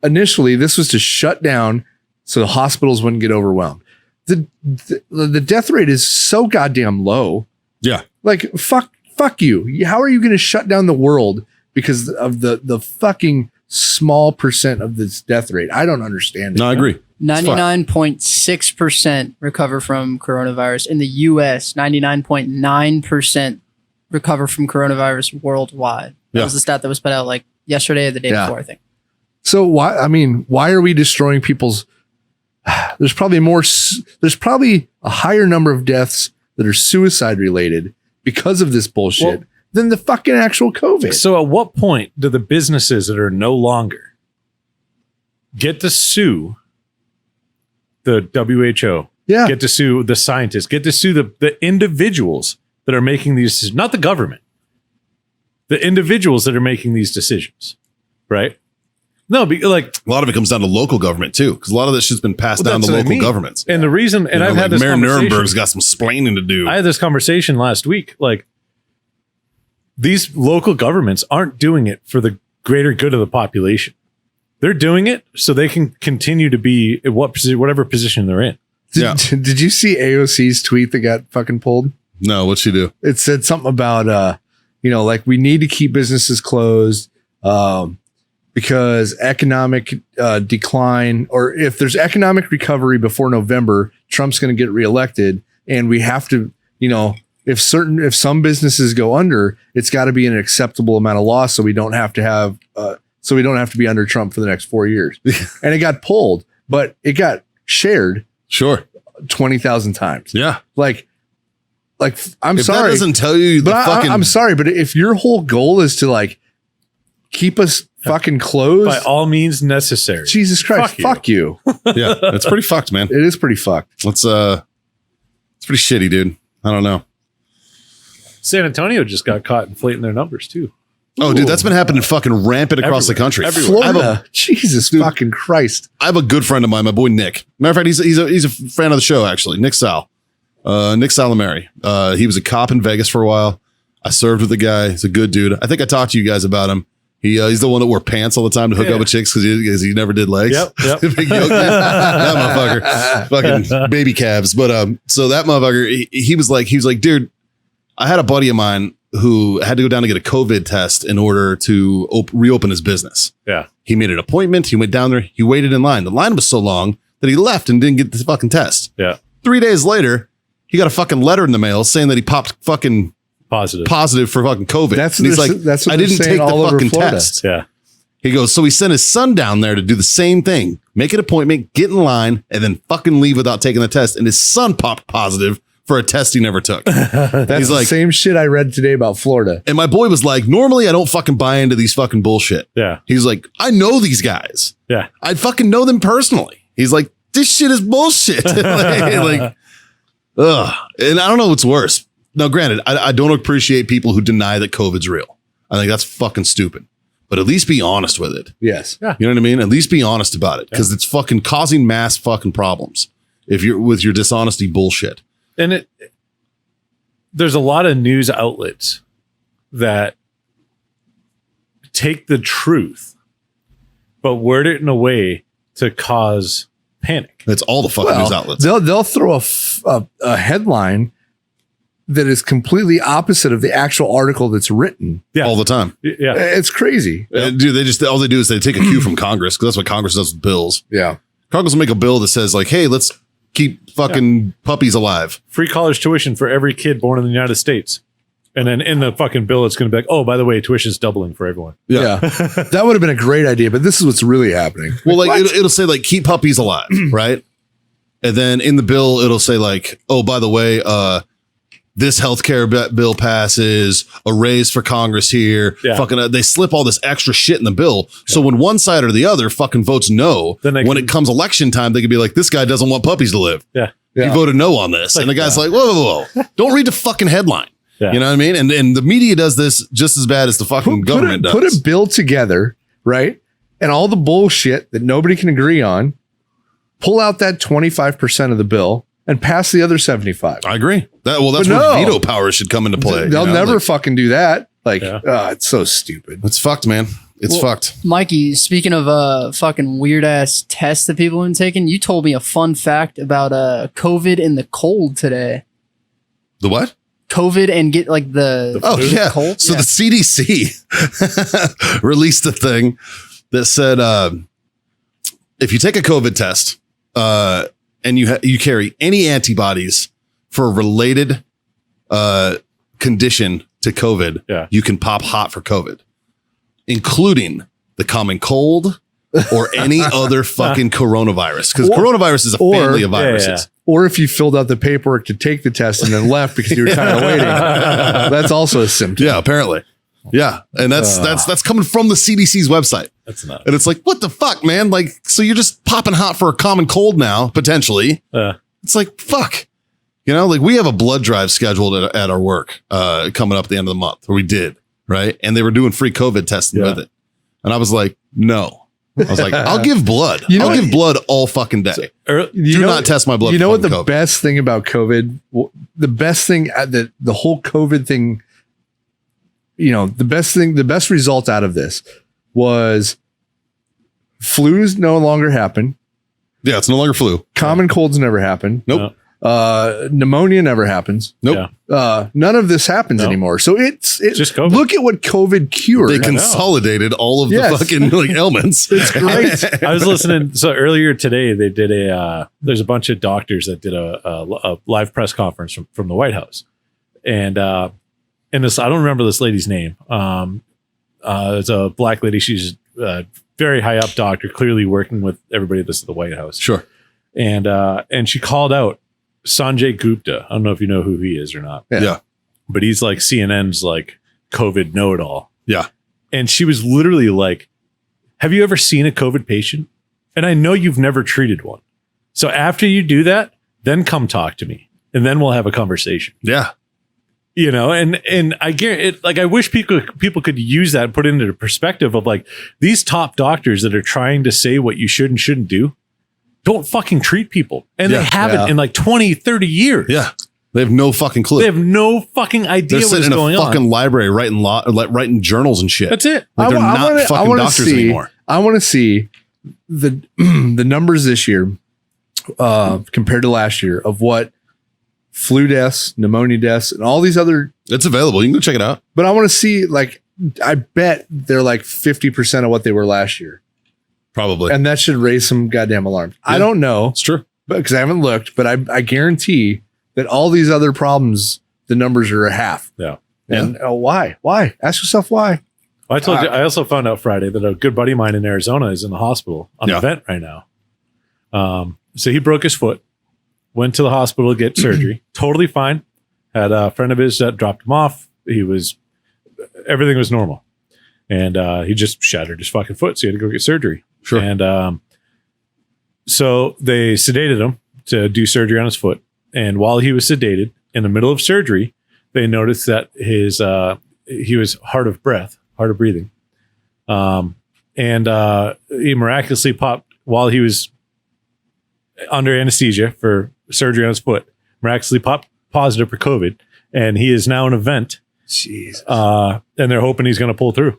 initially this was to shut down so the hospitals wouldn't get overwhelmed. The death rate is so goddamn low. Yeah. Like fuck you. How are you going to shut down the world because of the fucking small percent of this death rate? I don't understand it. No, I agree. 99.6% recover from coronavirus in the US. 99.9% recover from coronavirus worldwide. That was the stat that was put out like yesterday or the day before, I think. So why are we destroying people's? There's probably a higher number of deaths that are suicide related because of this bullshit than the fucking actual COVID. So at what point do the businesses that are no longer get to sue the WHO? Yeah. Get to sue the scientists, get to sue the individuals that are making these decisions, not the government, the individuals that are making these decisions, right? No, like a lot of it comes down to local government too, because a lot of this shit's been passed down to local governments. And the reason, and I've had this Mayor conversation. Nuremberg's got some splaining to do. I had this conversation last week. Like these local governments aren't doing it for the greater good of the population. They're doing it so they can continue to be in whatever position they're in. Did you see AOC's tweet that got fucking pulled? No, what'd she do? It said something about, like we need to keep businesses closed because economic decline, or if there's economic recovery before November, Trump's going to get reelected. And we have to, if some businesses go under, it's got to be an acceptable amount of loss. So we don't have to be under Trump for the next 4 years. And it got pulled, but it got shared. Sure. 20,000 times. Yeah. Like I'm if sorry. That doesn't tell you the but fucking. I'm sorry, but if your whole goal is to like keep us fucking closed, By all means necessary. Jesus Christ, fuck you. Yeah, it's pretty fucked, man. It is pretty fucked. It's pretty shitty, dude. I don't know. San Antonio just got caught inflating their numbers too. Oh, dude, that's been happening fucking rampant across the country. Florida, Jesus fucking Christ. I have a good friend of mine, my boy Nick. Matter of fact, he's a fan of the show, actually. Nick Salamari. He was a cop in Vegas for a while. I served with the guy. He's a good dude. I think I talked to you guys about him. He's the one that wore pants all the time to hook up with chicks because he never did legs. Yep. Big yoke, that motherfucker. Fucking baby calves. But so that motherfucker, he was like, dude, I had a buddy of mine who had to go down to get a COVID test in order to reopen his business. Yeah. He made an appointment. He went down there. He waited in line. The line was so long that he left and didn't get the fucking test. Yeah. 3 days later, he got a fucking letter in the mail saying that he popped fucking positive for fucking COVID. That's and he's like, that's what I didn't take the fucking Florida. test. Yeah. He goes, so he sent his son down there to do the same thing, make an appointment, get in line, and then fucking leave without taking the test. And his son popped positive for a test he never took. That's He's the like, same shit I read today about Florida. and my boy was like, normally I don't fucking buy into these fucking bullshit. Yeah. He's like, I know these guys. Yeah. I fucking know them personally. He's like, this shit is bullshit. like, ugh. And I don't know what's worse. Now, granted, I don't appreciate people who deny that COVID's real. I think that's fucking stupid. But at least be honest with it. Yes. You know what I mean? At least be honest about it, because it's fucking causing mass fucking problems if you're with your dishonesty bullshit. And there's a lot of news outlets that take the truth, but word it in a way to cause panic. That's all the fucking news outlets. They'll throw a headline that is completely opposite of the actual article that's written. Yeah. All the time. Yeah. It's crazy. Dude, all they do is they take a cue from Congress, because that's what Congress does with bills. Yeah. Congress will make a bill that says like, hey, let's keep fucking puppies alive. Free college tuition for every kid born in the United States. And then in the fucking bill, it's going to be like, oh, by the way, tuition's doubling for everyone. Yeah. That would have been a great idea, but this is what's really happening. Well, like it'll say like, keep puppies alive, right? And then in the bill, it'll say like, oh, by the way, this healthcare bill passes, a raise for Congress here. Yeah. Fucking, they slip all this extra shit in the bill. So when one side or the other fucking votes no, Then when it comes election time, they can be like, this guy doesn't want puppies to live. Yeah. He voted no on this. Like, and the guy's like, whoa. Don't read the fucking headline. Yeah. You know what I mean? And the media does this just as bad as the fucking government does. Put a bill together, right? And all the bullshit that nobody can agree on, pull out that 25% of the bill and pass the other 75. I agree. That's where veto power should come into play. They'll never fucking do that. Like, Yeah. it's so stupid. It's fucked, man. It's fucked. Mikey, speaking of fucking weird ass tests that people have been taking, you told me a fun fact about COVID in the cold today. The what? COVID and get like the cold. So the CDC released a thing that said if you take a COVID test and you carry any antibodies for a related condition to COVID, you can pop hot for COVID, including the common cold or any other fucking coronavirus. Because coronavirus is a family of viruses. Or if you filled out the paperwork to take the test and then left because you were tired of waiting, that's also a symptom. Yeah, apparently. Yeah, and that's coming from the CDC's website. That's not. And it's like, what the fuck, man? Like, so you're just popping hot for a common cold now, potentially. It's like, fuck. You know, like we have a blood drive scheduled at our work coming up at the end of the month, or we did, right? And they were doing free COVID testing with it. And I was like, no. I was like, I'll give blood. I'll give blood all fucking day. Do not test my blood. You know what the COVID. best thing about COVID, the best thing that the whole COVID thing, you know, the best result out of this was flus no longer happen. Yeah, it's no longer flu. Common colds never happen. Nope. Pneumonia never happens. Nope. None of this happens anymore. So it's just COVID. Look at what COVID cured. They consolidated all of the fucking like ailments. It's great. I was listening. So earlier today, they did there's a bunch of doctors that did a live press conference from the White House. And this, I don't remember this lady's name. It's a black lady. She's a very high up doctor, clearly working with everybody at the White House. Sure. And she called out Sanjay Gupta. I don't know if you know who he is or not. Yeah. But he's like CNN's like COVID know-it-all. Yeah. And she was literally like, have you ever seen a COVID patient? And I know you've never treated one. So after you do that, then come talk to me. And then we'll have a conversation. Yeah. You know, and I guarantee it, like I wish people could use that and put it into the perspective of like these top doctors that are trying to say what you should and shouldn't do. Don't fucking treat people. And they haven't in like 20, 30 years. Yeah. They have no fucking clue. They have no fucking idea They're what's sitting in going a fucking on. library writing journals and shit. That's it. Like they're not fucking doctors anymore. I want to see the numbers this year compared to last year of what flu deaths, pneumonia deaths, and all these other. It's available. You can go check it out. But I want to see, like, I bet they're like 50% of what they were last year. Probably. And that should raise some goddamn alarms. Yeah. I don't know. It's true. Because I haven't looked, but I guarantee that all these other problems, the numbers are a half. Yeah. And why? Why? Ask yourself why. Well, I told you, I also found out Friday that a good buddy of mine in Arizona is in the hospital on a vent right now. So he broke his foot, went to the hospital to get surgery. Totally fine. Had a friend of his that dropped him off. Everything was normal. And he just shattered his fucking foot. So he had to go get surgery. Sure. And so they sedated him to do surgery on his foot. And while he was sedated in the middle of surgery, they noticed that he was hard of breathing. And he miraculously popped while he was under anesthesia for surgery on his foot, miraculously popped positive for COVID. And he is now in a vent. Jesus. And they're hoping he's going to pull through.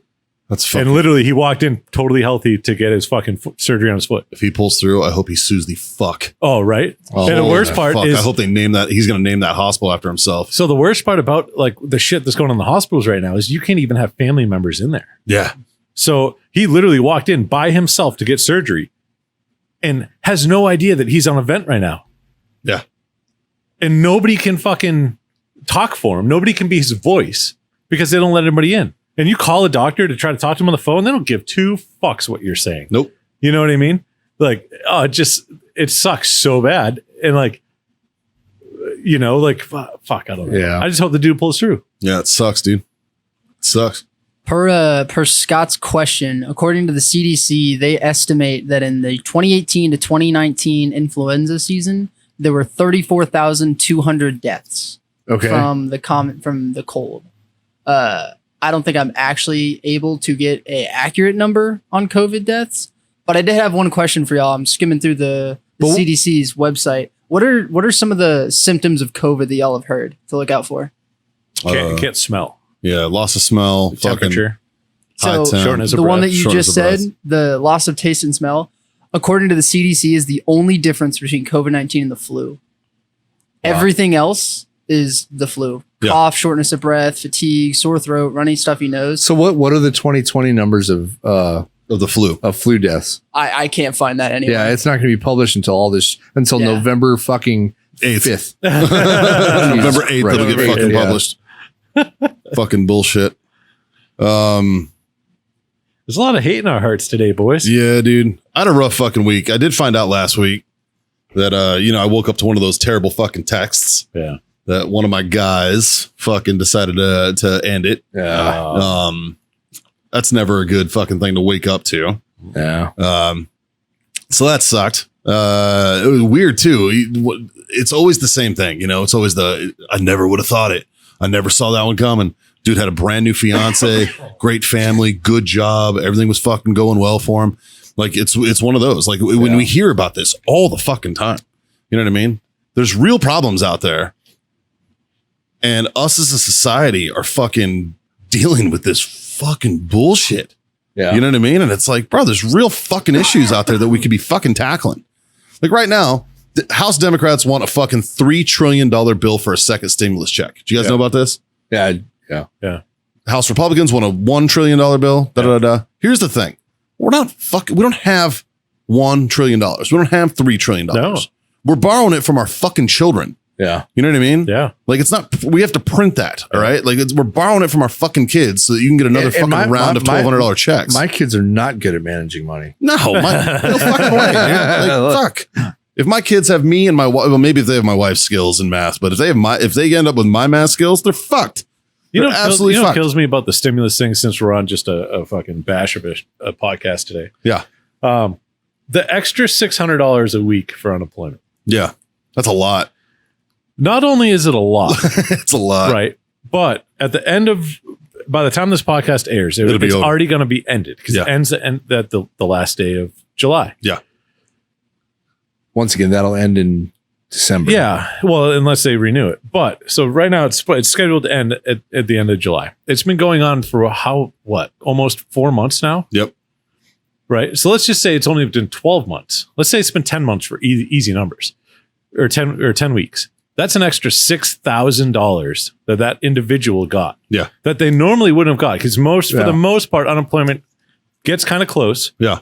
That's fucking. And literally, he walked in totally healthy to get his fucking surgery on his foot. If he pulls through, I hope he sues the fuck. Oh, right. Oh, and the worst part is, I hope they name that. He's going to name that hospital after himself. So the worst part about like the shit that's going on in the hospitals right now is you can't even have family members in there. Yeah. So he literally walked in by himself to get surgery and has no idea that he's on a vent right now. Yeah. And nobody can fucking talk for him. Nobody can be his voice because they don't let anybody in. And you call a doctor to try to talk to him on the phone, they don't give two fucks what you're saying. Nope. You know what I mean? Like, it sucks so bad. And like, you know, like, fuck, I don't know. Yeah. I just hope the dude pulls through. Yeah, it sucks, dude. It sucks. Per Scott's question, according to the CDC, they estimate that in the 2018 to 2019 influenza season, there were 34,200 deaths. Okay. from the cold. I don't think I'm actually able to get a accurate number on COVID deaths, but I did have one question for y'all. I'm skimming through the CDC's website. What are some of the symptoms of COVID that y'all have heard to look out for? Can't smell. Yeah, loss of smell, Temperature. So shortness of the one breath. that you Shortness just of breath. said, the loss of taste and smell, according to the CDC, is the only difference between COVID-19 and the flu. Everything else is the flu. Yeah. Cough, shortness of breath, fatigue, sore throat, runny, stuffy nose. So what are the 2020 numbers of the flu deaths? I can't find that anywhere. Yeah, it's not going to be published until Yeah. November fucking 8th. 5th. November 8th, Right. it'll get fucking Yeah. published. Fucking bullshit. There's a lot of hate in our hearts today, boys. Yeah, dude. I had a rough fucking week. I did find out last week that I woke up to one of those terrible fucking texts Yeah. that one of my guys fucking decided to end it. Yeah. That's never a good fucking thing to wake up to. Yeah. So that sucked. It was weird too. It's always the same thing, it's always I never would have thought it. I never saw that one coming. Dude had a brand new fiance, great family, good job. Everything was fucking going well for him. Like it's one of those, like when we hear about this all the fucking time, you know what I mean? There's real problems out there. And us as a society are fucking dealing with this fucking bullshit. Yeah. You know what I mean? And it's like, bro, there's real fucking issues out there that we could be fucking tackling. Like right now, the House Democrats want a fucking $3 trillion bill for a second stimulus check. Do you guys know about this? Yeah. House Republicans want a $1 trillion bill. Here's the thing. We don't have $1 trillion. We don't have $3 trillion. No. We're borrowing it from our fucking children. Yeah. You know what I mean? Yeah. Like it's not, we have to print that. All right. Like we're borrowing it from our fucking kids so that you can get another And fucking round of $1,200 checks. My kids are not good at managing money. No fucking way, man. Like, fuck. If my kids have me and my wife, well, maybe if they have my wife's skills in math, but if they end up with my math skills, they're fucked. You know absolutely what fucked. kills me about the stimulus thing, since we're on just a fucking bash of a podcast today? Yeah. The extra $600 a week for unemployment. Yeah. That's a lot. Not only is it a lot, It's a lot. right? But by the time this podcast airs, It'll be it's over. already going to be ended because Yeah. it ends at the last day of July. Yeah. Once again, that'll end in December. Yeah. Well, unless they renew it. But so right now it's scheduled to end at the end of July. It's been going on for almost 4 months now. Yep. Right. So let's just say it's only been 12 months. Let's say it's been 10 months for easy numbers, or 10 weeks. That's an extra $6,000 that individual got. Yeah. That they normally wouldn't have got, because for the most part, unemployment gets kind of close. Yeah.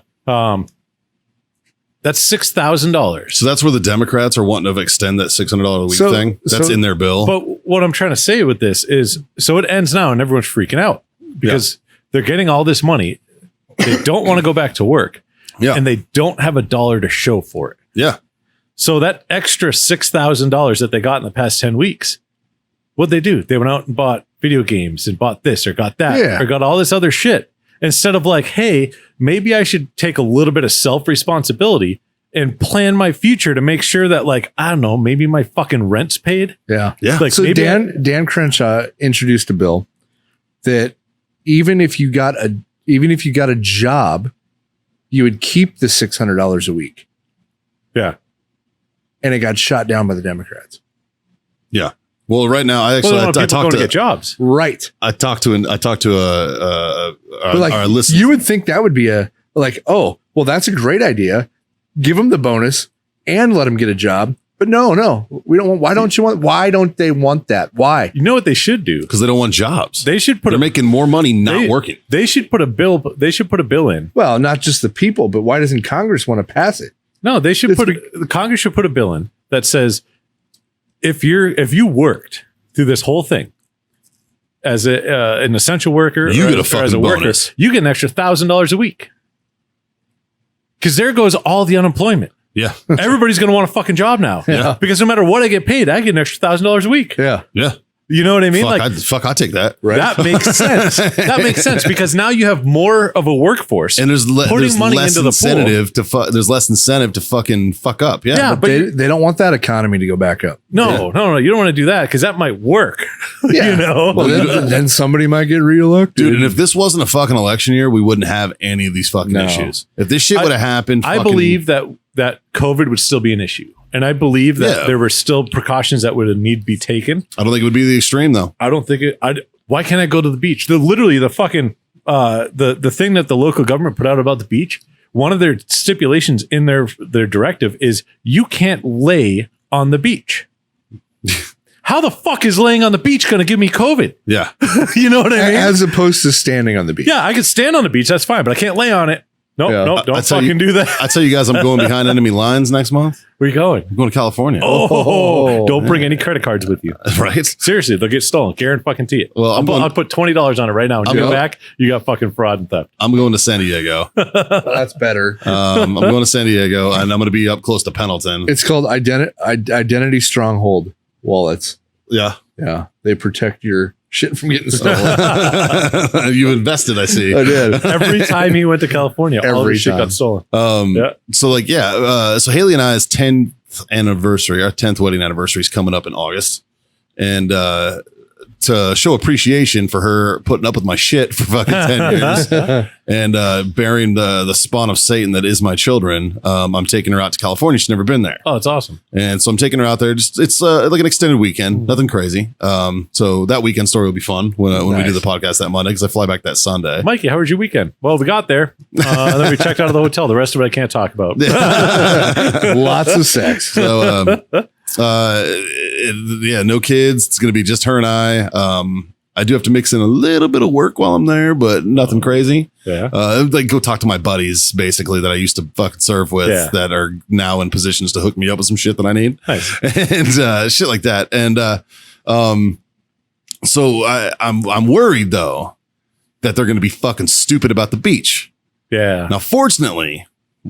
That's $6,000. So that's where the Democrats are wanting to extend that $600 a week So- thing. That's so- in their bill. But what I'm trying to say with this is, so it ends now and everyone's freaking out because they're getting all this money. They don't want to go back to work. Yeah. And they don't have a dollar to show for it. Yeah. So that extra $6,000 that they got in the past 10 weeks, what'd they do? They went out and bought video games and bought this or got that or got all this other shit. Instead of like, hey, maybe I should take a little bit of self-responsibility and plan my future to make sure that, like, I don't know, maybe my fucking rent's paid. Yeah. Yeah. Like, So maybe Dan Crenshaw introduced a bill that even if you got a job, you would keep the $600 a week. Yeah. And it got shot down by the Democrats. Yeah. Well, right now, I Well, talked going to to get jobs. Right. I talked to But like, our listener. you would think that would be that's a great idea. Give them the bonus and let them get a job. But no, we don't want. Why don't they want that? Why? You know what they should do? because they don't want jobs. They should put They're making more money not working. They should put a bill. They should put a bill in. Well, not just the people, but why doesn't Congress want to pass it? No, they should the Congress should put a bill in that says if you worked through this whole thing as an essential worker, You or get a as fucking worker, bonus. you get an extra $1,000 a week. Because there goes all the unemployment. Yeah. Everybody's going to want a fucking job now. Yeah. Because no matter what I get paid, I get an extra $1,000 a week. Yeah. Yeah. You know what I mean? I take that. Right. That makes sense. That makes sense because now you have more of a workforce, And there's money less into the pool. incentive there's less incentive to fucking fuck up. Yeah. Yeah, But but they don't want that economy to go back up. no, you don't want to do that because that might work. Yeah. You know, Well, then somebody might get reelected. Dude, and if this wasn't a fucking election year, we wouldn't have any of these fucking No. issues. If this shit would have happened, I fucking- believe that COVID would still be an issue, and I believe that there were still precautions that would need to be taken. I don't think it would be the extreme though. I don't think it. Why can't I go to the beach? The fucking the thing that the local government put out about the beach. One of their stipulations in their directive is you can't lay on the beach. How the fuck is laying on the beach going to give me COVID? Yeah. You know what I mean? As opposed to standing on the beach. Yeah, I could stand on the beach. That's fine, but I can't lay on it. Nope, Yeah. nope, don't I tell you- fucking do that. I tell you guys, I'm going behind enemy lines next month. Where you going? I'm going to California. Oh, don't bring any credit cards with you. Right. Seriously, they'll get stolen. Guarantee fucking it. Well, I'll put $20 on it right now. When I'm you get going- back, you got fucking fraud and theft. I'm going to San Diego. That's better. I'm going to San Diego, and I'm going to be up close to Pendleton. It's called Identity Stronghold wallets. Yeah. Yeah. They protect your shit from getting stolen. You invested, I see. I did. Every time he went to California, all Every his shit time. got stolen. So so Haley and I's 10th anniversary, our 10th wedding anniversary is coming up in August. And to show appreciation for her putting up with my shit for fucking 10 years and bearing the spawn of Satan that is my children, I'm taking her out to California. She's never been there. Oh, it's awesome. And so I'm taking her out there. It's like an extended weekend, nothing crazy. So that weekend story will be fun when we do the podcast that Monday because I fly back that Sunday. Mikey, how was your weekend? Well, we got there. And then we checked out of the hotel. The rest of it I can't talk about. Lots of sex. So no kids. It's gonna be just her and I. I do have to mix in a little bit of work while I'm there, but nothing crazy. Yeah. Like go talk to my buddies basically that I used to fucking surf with that are now in positions to hook me up with some shit that I need. Nice. And shit like that. And so I'm worried though that they're gonna be fucking stupid about the beach. Yeah. Now, fortunately,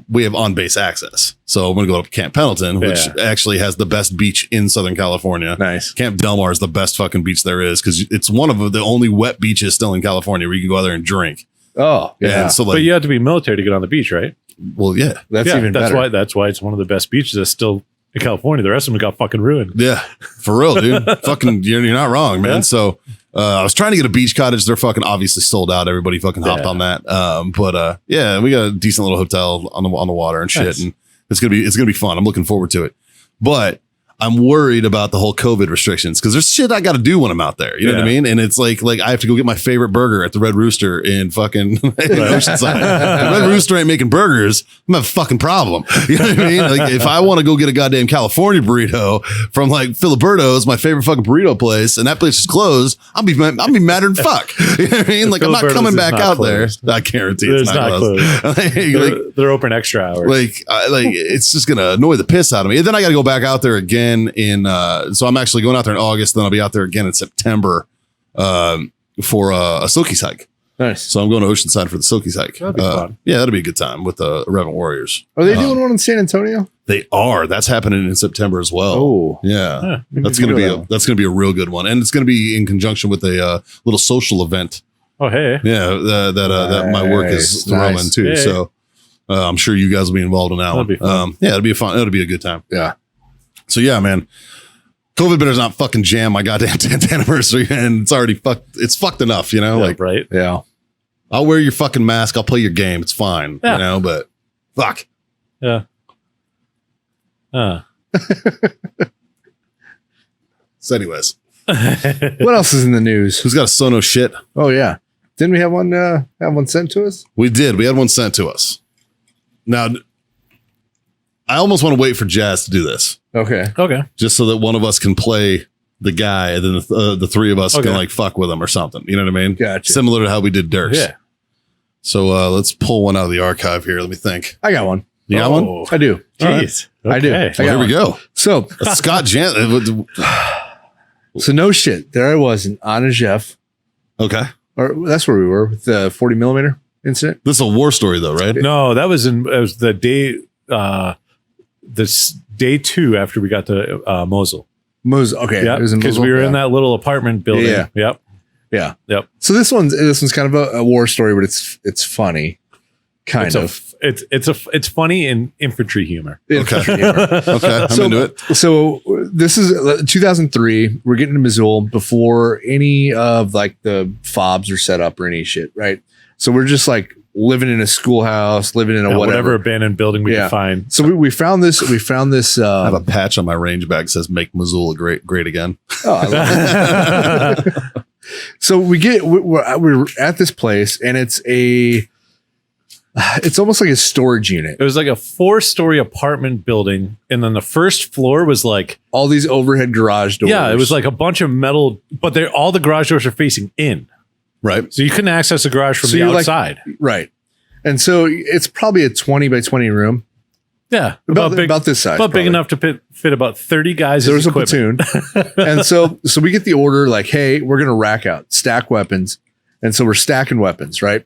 we have on-base access. So I'm going to go up to Camp Pendleton, which actually has the best beach in Southern California. Nice. Camp Del Mar is the best fucking beach there is because it's one of the only wet beaches still in California where you can go out there and drink. Oh, yeah. And so But you have to be military to get on the beach, right? well, yeah. That's even better. That's why it's one of the best beaches that's still in California. The rest of them got fucking ruined. Yeah, for real, dude. Fucking, you're not wrong, man. Yeah. So I was trying to get a beach cottage. They're fucking obviously sold out. Everybody fucking hopped on that. But we got a decent little hotel on the water and shit, Nice. and it's gonna be fun. I'm looking forward to it. But I'm worried about the whole COVID restrictions because there's shit I got to do when I'm out there. You know what I mean? And it's like I have to go get my favorite burger at the Red Rooster in fucking Oceanside. The Red Rooster ain't making burgers. I'm a fucking problem. You know what I mean? Like if I want to go get a goddamn California burrito from like Filiberto's, my favorite fucking burrito place, and that place is closed, I'll be madder than fuck. You know what I mean? Like I'm not Filiberto's coming is back not out closed. there. I guarantee It's not closed. They're open extra hours. It's just gonna annoy the piss out of me. And then I got to go back out there again in. So I'm actually going out there in August. Then I'll be out there again in September for a Silkies hike. Nice. So I'm going to Oceanside for the Silkies hike. That'd be fun. Yeah, that'll be a good time with the Revenant Warriors. Are they doing one in San Antonio? They are. That's happening in September as well. Oh. Yeah, Yeah. that's gonna be a real good one, and it's gonna be in conjunction with a little social event. Oh, hey. Yeah, that my work is Nice. throwing too. Hey. So I'm sure you guys will be involved in that That'll one. be fun. Yeah, it'll be fun. It'll be a good time. Yeah. So yeah, man. COVID better not fucking jam my goddamn 10th anniversary, and it's already fucked. It's fucked enough, you know. Yeah, like right. Yeah. I'll wear your fucking mask. I'll play your game. It's fine, Yeah. you know. But fuck. Yeah. So, anyways, What else is in the news? who's got a Sonos shit? Oh, yeah. Didn't we have one sent to us? We did. We had one sent to us. Now, I almost want to wait for Jazz to do this, Okay. Okay. just so that one of us can play the guy, and then the three of us Okay. can like fuck with him or something. You know what I mean? Gotcha. Similar to how we did Dirks. Yeah. So let's pull one out of the archive here. Let me think. I got one. You got one? Oh, I do. Jeez. I do. Okay. I Well, got here we go. So, Scott Jan. so no shit. There I was in Anna Jeff, Okay. or that's where we were with the 40 millimeter incident. This is a war story though, right? No, it was the day, this day 2 after we got to Mosul. Okay. Yeah, It was in because Mosul? we were in Yeah. that little apartment building. Yeah. Yep. Yeah. Yep. So this one's kind of a war story, but it's funny. Kind of. It's funny in infantry humor. Okay. Okay. I'm into it. So this is 2003. We're getting to Mosul before any of like the fobs are set up or any shit, right? So we're just like living in a schoolhouse, living in a Whatever abandoned building we could find. So we found this. We found this. I have a patch on my range bag that says "Make Missoula great again." Oh, I love it. So we're at this place, and it's almost like a storage unit. It was like a 4-story apartment building, and then the first floor was like All these overhead garage doors. it was like a bunch of metal, but all the garage doors are facing in, Right. so you couldn't access the garage from So the you're like- outside. right. And so it's probably a 20 by 20 room, Yeah, about this size, but big probably. enough to fit about 30 guys. There was as a equipment. platoon. And so we get the order like, hey, we're going to rack out, stack weapons. And so we're stacking weapons, right?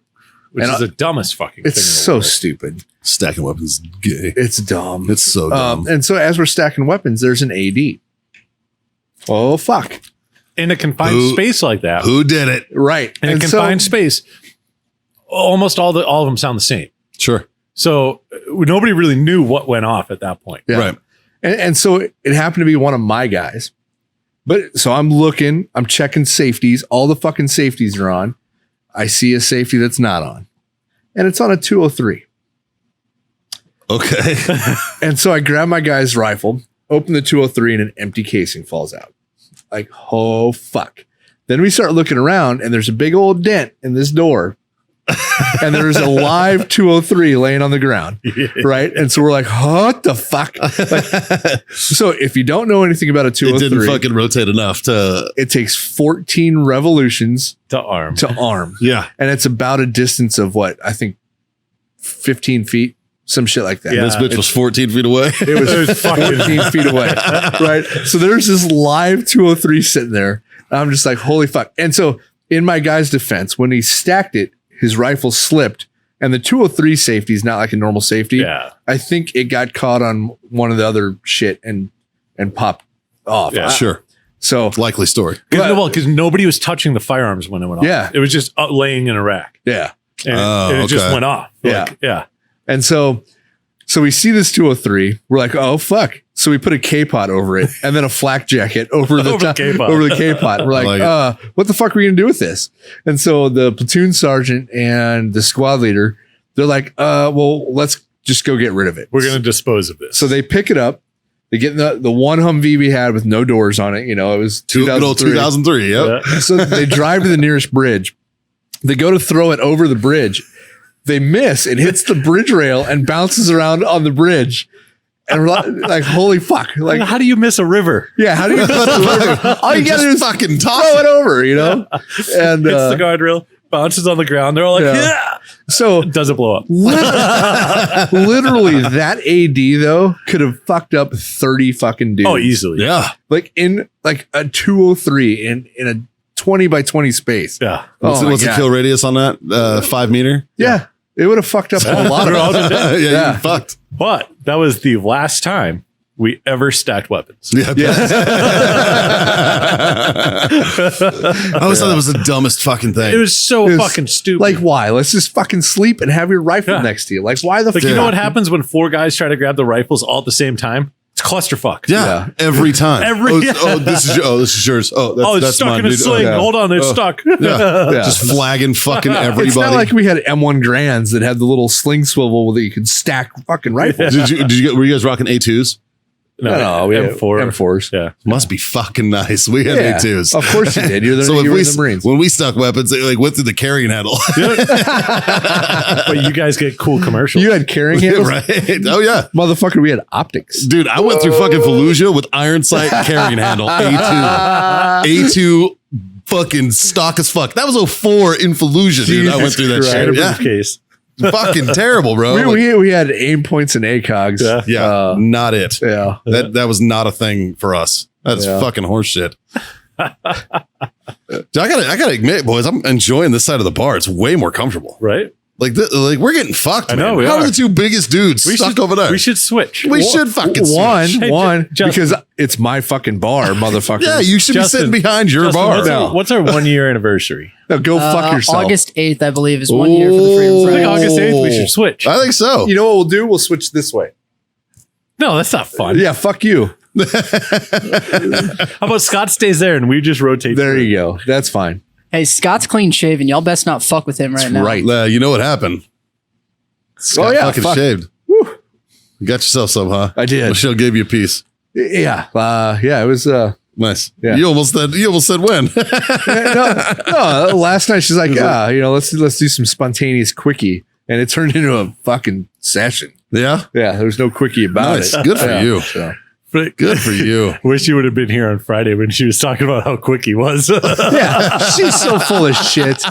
which And is the dumbest fucking thing. It's in the so world. stupid. Stacking weapons is gay. It's dumb. It's so dumb. And so as we're stacking weapons, there's an AD. Oh, fuck. In a confined space like that. Who did it? Right. In a confined space, almost all of them sound the same. Sure. So nobody really knew what went off at that point. Yeah. Right. And so it happened to be one of my guys. But so I'm looking, I'm checking safeties. All the fucking safeties are on. I see a safety that's not on. And it's on a 203. Okay. And so I grab my guy's rifle, open the 203, and an empty casing falls out. Like, oh, fuck. Then we start looking around, and there's a big old dent in this door. And there's a live 203 laying on the ground. Right. And so we're like, what the fuck? Like, so if you don't know anything about a It 203, didn't fucking rotate enough to. it takes 14 revolutions To arm. to arm. Yeah. And it's about a distance of what? I think 15 feet, some shit like that. Yeah. This bitch was 14 feet away. It was 14 feet away. Right. So there's this live 203 sitting there. I'm just like, holy fuck. And so in my guy's defense, when he stacked it, his rifle slipped, and the 203 safety is not like a normal safety. Yeah. I think it got caught on one of the other shit and popped off. Yeah. Sure. So Likely story. Because nobody was touching the firearms when it went off. Yeah. It was just laying in a rack. yeah. And, Oh, and it just okay. went off. Yeah. Yeah. And so we see this 203. We're like, oh fuck. So we put a K-pot over it and then a flak jacket over the Over top, K-pot. over the K-pot. We're like, like what the fuck are we gonna do with this? And so the platoon sergeant and the squad leader, they're like, well, let's just go get rid of it. We're going to dispose of this. So they pick it up. They get in the one Humvee we had with no doors on it. You know, it was Good old 2003. Yep. Yeah. So they drive to the nearest bridge. They go to throw it over the bridge. They miss. It hits the bridge rail and bounces around on the bridge. And we're like, holy fuck. Like, how do you miss a river? yeah, how do you all you Just gotta do is fucking toss throw it. it over, you know? And Hits the guardrail, bounces on the ground. They're all like, Yeah. yeah. so Does it blow up? literally that AD though could have fucked up 30 fucking dudes. Oh, easily. Yeah. Like in like a 203 in a 20 by 20 space. Yeah. What's, Oh my what's the God. kill radius on that? 5 meter? Yeah. It would have fucked up a lot of They're all us. dead. yeah, Yeah. you fucked. But that was the last time we ever stacked weapons. Yeah. Yeah. I always thought that was the dumbest fucking thing. It was so It was fucking stupid. Like, why? Let's just fucking sleep and have your rifle Yeah. next to you. Like, why the Like, fuck? you know what happens when 4 guys try to grab the rifles all at the same time? It's clusterfuck. yeah, every time. This is yours. Oh, that's, Oh, it's that's stuck mine, in a dude. sling. yeah. Hold on, it's stuck. Yeah. Yeah. Just flagging fucking everybody. It's not like we had M1 Grands that had the little sling swivel that you could stack fucking rifles. Were you guys rocking A2s? No, we had M4. M4s. Yeah. Must be fucking nice. We had Yeah. A2s. Of course you did. You're the, So you were if in the Marines. when we stuck weapons, they like went through the carrying handle. But you guys get cool commercials. You had carrying handles? right? Oh yeah. Motherfucker, we had optics. Dude, I went through fucking Fallujah with iron sight carrying handle A2 fucking stock as fuck. That was 04 in Fallujah, dude. I went Jesus through that Christ. And a shit. Yeah. briefcase. Fucking terrible, bro. Like, We had aim points and ACOGs. Yeah. yeah, not it. Yeah. That was not a thing for us. That's Yeah. fucking horse shit. Dude, I gotta admit, boys, I'm enjoying this side of the bar. It's way more comfortable. Right? Like we're getting fucked. I know, man. we How are. are the two biggest dudes stuck over there? We should switch. We should fucking switch. One, Justin. because it's my fucking bar, motherfucker. Yeah, you should Justin, be sitting behind your Justin, bar. what's our 1 year anniversary? No, go fuck yourself. August 8th, I believe, is 1 year for the Freedom Ooh. I think Friends. August 8th, we should switch. I think so. You know what we'll do? We'll switch this way. No, that's not fun. Yeah, fuck you. How about Scott stays there and we just rotate? There you go. That's fine. Hey, Scott's clean shaven. Y'all best not fuck with him right now. Right. You know what happened? Scott fucking fuck. shaved. You got yourself some, huh? I did. Michelle gave you a piece. Yeah. It was Nice. Yeah. You almost said when. no, last night she's like, let's do some spontaneous quickie. And it turned into a fucking session. Yeah. Yeah, there was no quickie about Nice. it. Good for Yeah, you. so. Good for you. Wish you would have been here on Friday when she was talking about how quick he was. Yeah, she's so full of shit.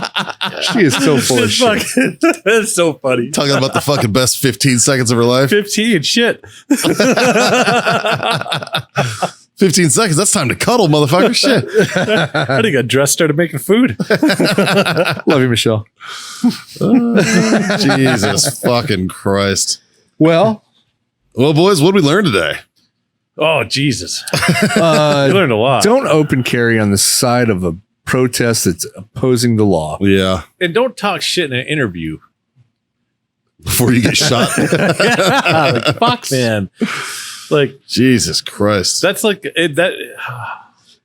She is so full of shit. That's so funny. Talking about the fucking best 15 seconds of her life. 15 shit. 15 seconds. That's time to cuddle, motherfucker. Shit. I think I dressed, started making food. Love you, Michelle. Jesus fucking Christ. Well, Boys, what did we learn today? Oh, Jesus. I learned a lot. don't open carry on the side of a protest that's opposing the law. Yeah. And don't talk shit in an interview. Before you get shot. Like, fuck, man. Like, Jesus Christ. that's like,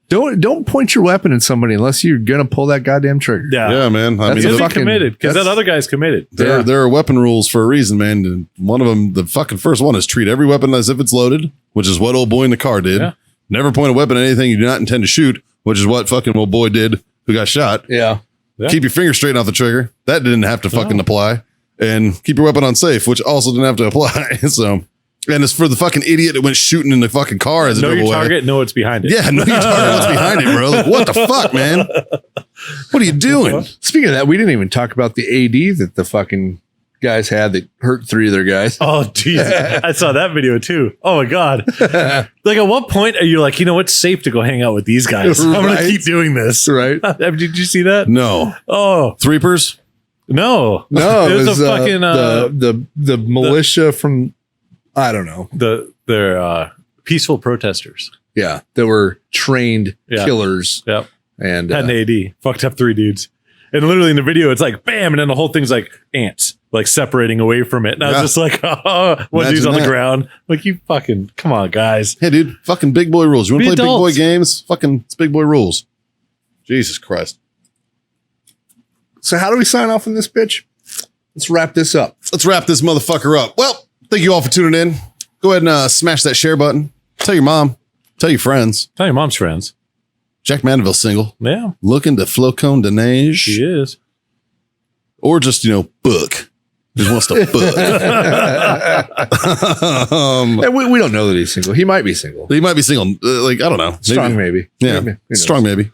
Don't point your weapon at somebody unless you're gonna pull that goddamn trigger. Yeah, man. I That's mean, a Because he fucking- committed. Because that that's- other guy's committed. Yeah. there are weapon rules for a reason, man. And one of them, the fucking first one, is treat every weapon as if it's loaded, which is what old boy in the car did. Yeah. Never point a weapon at anything you do not intend to shoot, which is what fucking old boy did who got shot. Yeah. Yeah. Keep your finger straight off the trigger. That didn't have to fucking apply. And keep your weapon on safe, which also didn't have to apply. So, and it's for the fucking idiot that went shooting in the fucking car as a Know your giveaway. target, know what's behind it. Yeah, know your target. What's behind it, bro? Like, what the fuck, man? What are you doing? Speaking of that, we didn't even talk about the AD that the fucking guys had that hurt 3 of their guys. Oh, Jesus. I saw that video too. Oh, my God. Like, at what point are you like, you know, it's safe to go hang out with these guys? I'm going Right. to keep doing this. Right? Did you see that? No. Oh, Threepers? no. No, it was a fucking, the militia from I don't know. they're peaceful protesters. Yeah, they were trained Yeah. killers Yep. and Had an AD. Fucked up 3 dudes. And literally in the video, it's like, bam. And then the whole thing's like ants, like separating away from it. And I was Yeah. just like, oh, one Imagine dude's on that. the ground. Like, you fucking, come on, guys. Hey, dude, fucking big boy rules. You want Be to play adults. big boy games? Fucking it's big boy rules. Jesus Christ. So how do we sign off on this bitch? Let's wrap this up. Let's wrap this motherfucker up. Well, thank you all for tuning in. Go ahead and smash that share button. Tell your mom. Tell your friends. Tell your mom's friends. Jack Mandeville's single. Yeah, Looking to Flocon de Neige. she is. Or just, book. Just wants to book. And we don't know that he's single. He might be single. He might be single. I don't know. Strong maybe. Yeah. Maybe. Who knows? Strong maybe.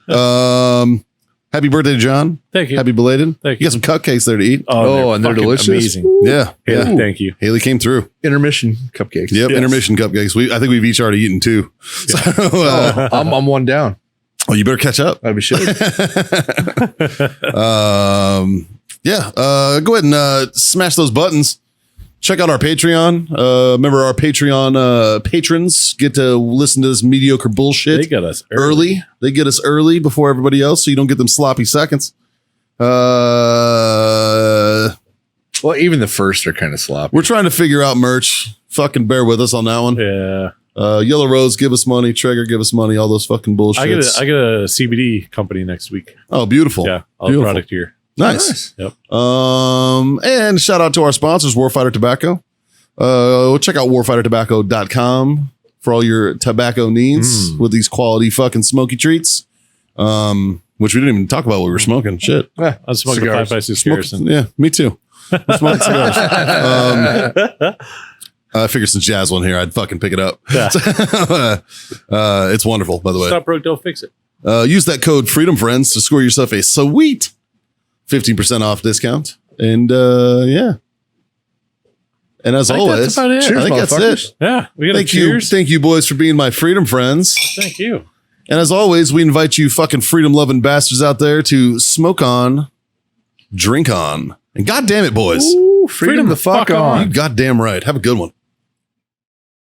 Happy birthday to John. Thank you. Happy belated. Thank You got some cupcakes there to eat. Oh, and they're fucking delicious. Amazing. Yeah. Yeah, Yeah. thank you. Haley came through. Intermission cupcakes. Yep. Yes. Intermission cupcakes. I think we've each already eaten 2. So, I'm one down. you better catch up. I should. Yeah. Go ahead and smash those buttons. Check out our Patreon. Remember, our Patreon patrons get to listen to this mediocre bullshit They got us early. They get us early before everybody else, so you don't get them sloppy seconds. Well, even the first are kind of sloppy. We're trying to figure out merch. Fucking bear with us on that one. Yeah. Yellow Rose, give us money. Trigger, give us money. All those fucking bullshits. I get a CBD company next week. Oh, beautiful. Yeah. All the Beautiful. product here. Nice. Yep. And shout out to our sponsors, Warfighter Tobacco. Check out warfightertobacco.com for all your tobacco needs with these quality fucking smoky treats. Which we didn't even talk about what we were smoking. Shit. Yeah, I'm smoking cigars. 5x6 Smoking- Garrison. yeah, me too. I'm smoking cigars. I figured since Jazz won here, I'd fucking pick it up. Yeah. It's wonderful, by the way. Stop broke, don't fix it. Use that code Freedom Friends to score yourself a sweet 15% off discount. And yeah. And as I think always, that's about it. I Cheers, think that's motherfuckers. it. Yeah. We got Thank you. cheers. Thank you, boys, for being my Freedom Friends. Thank you. And as always, we invite you fucking freedom loving bastards out there to smoke on, drink on, And God damn it, boys. Ooh, freedom the fuck on. You goddamn right. Have a good one.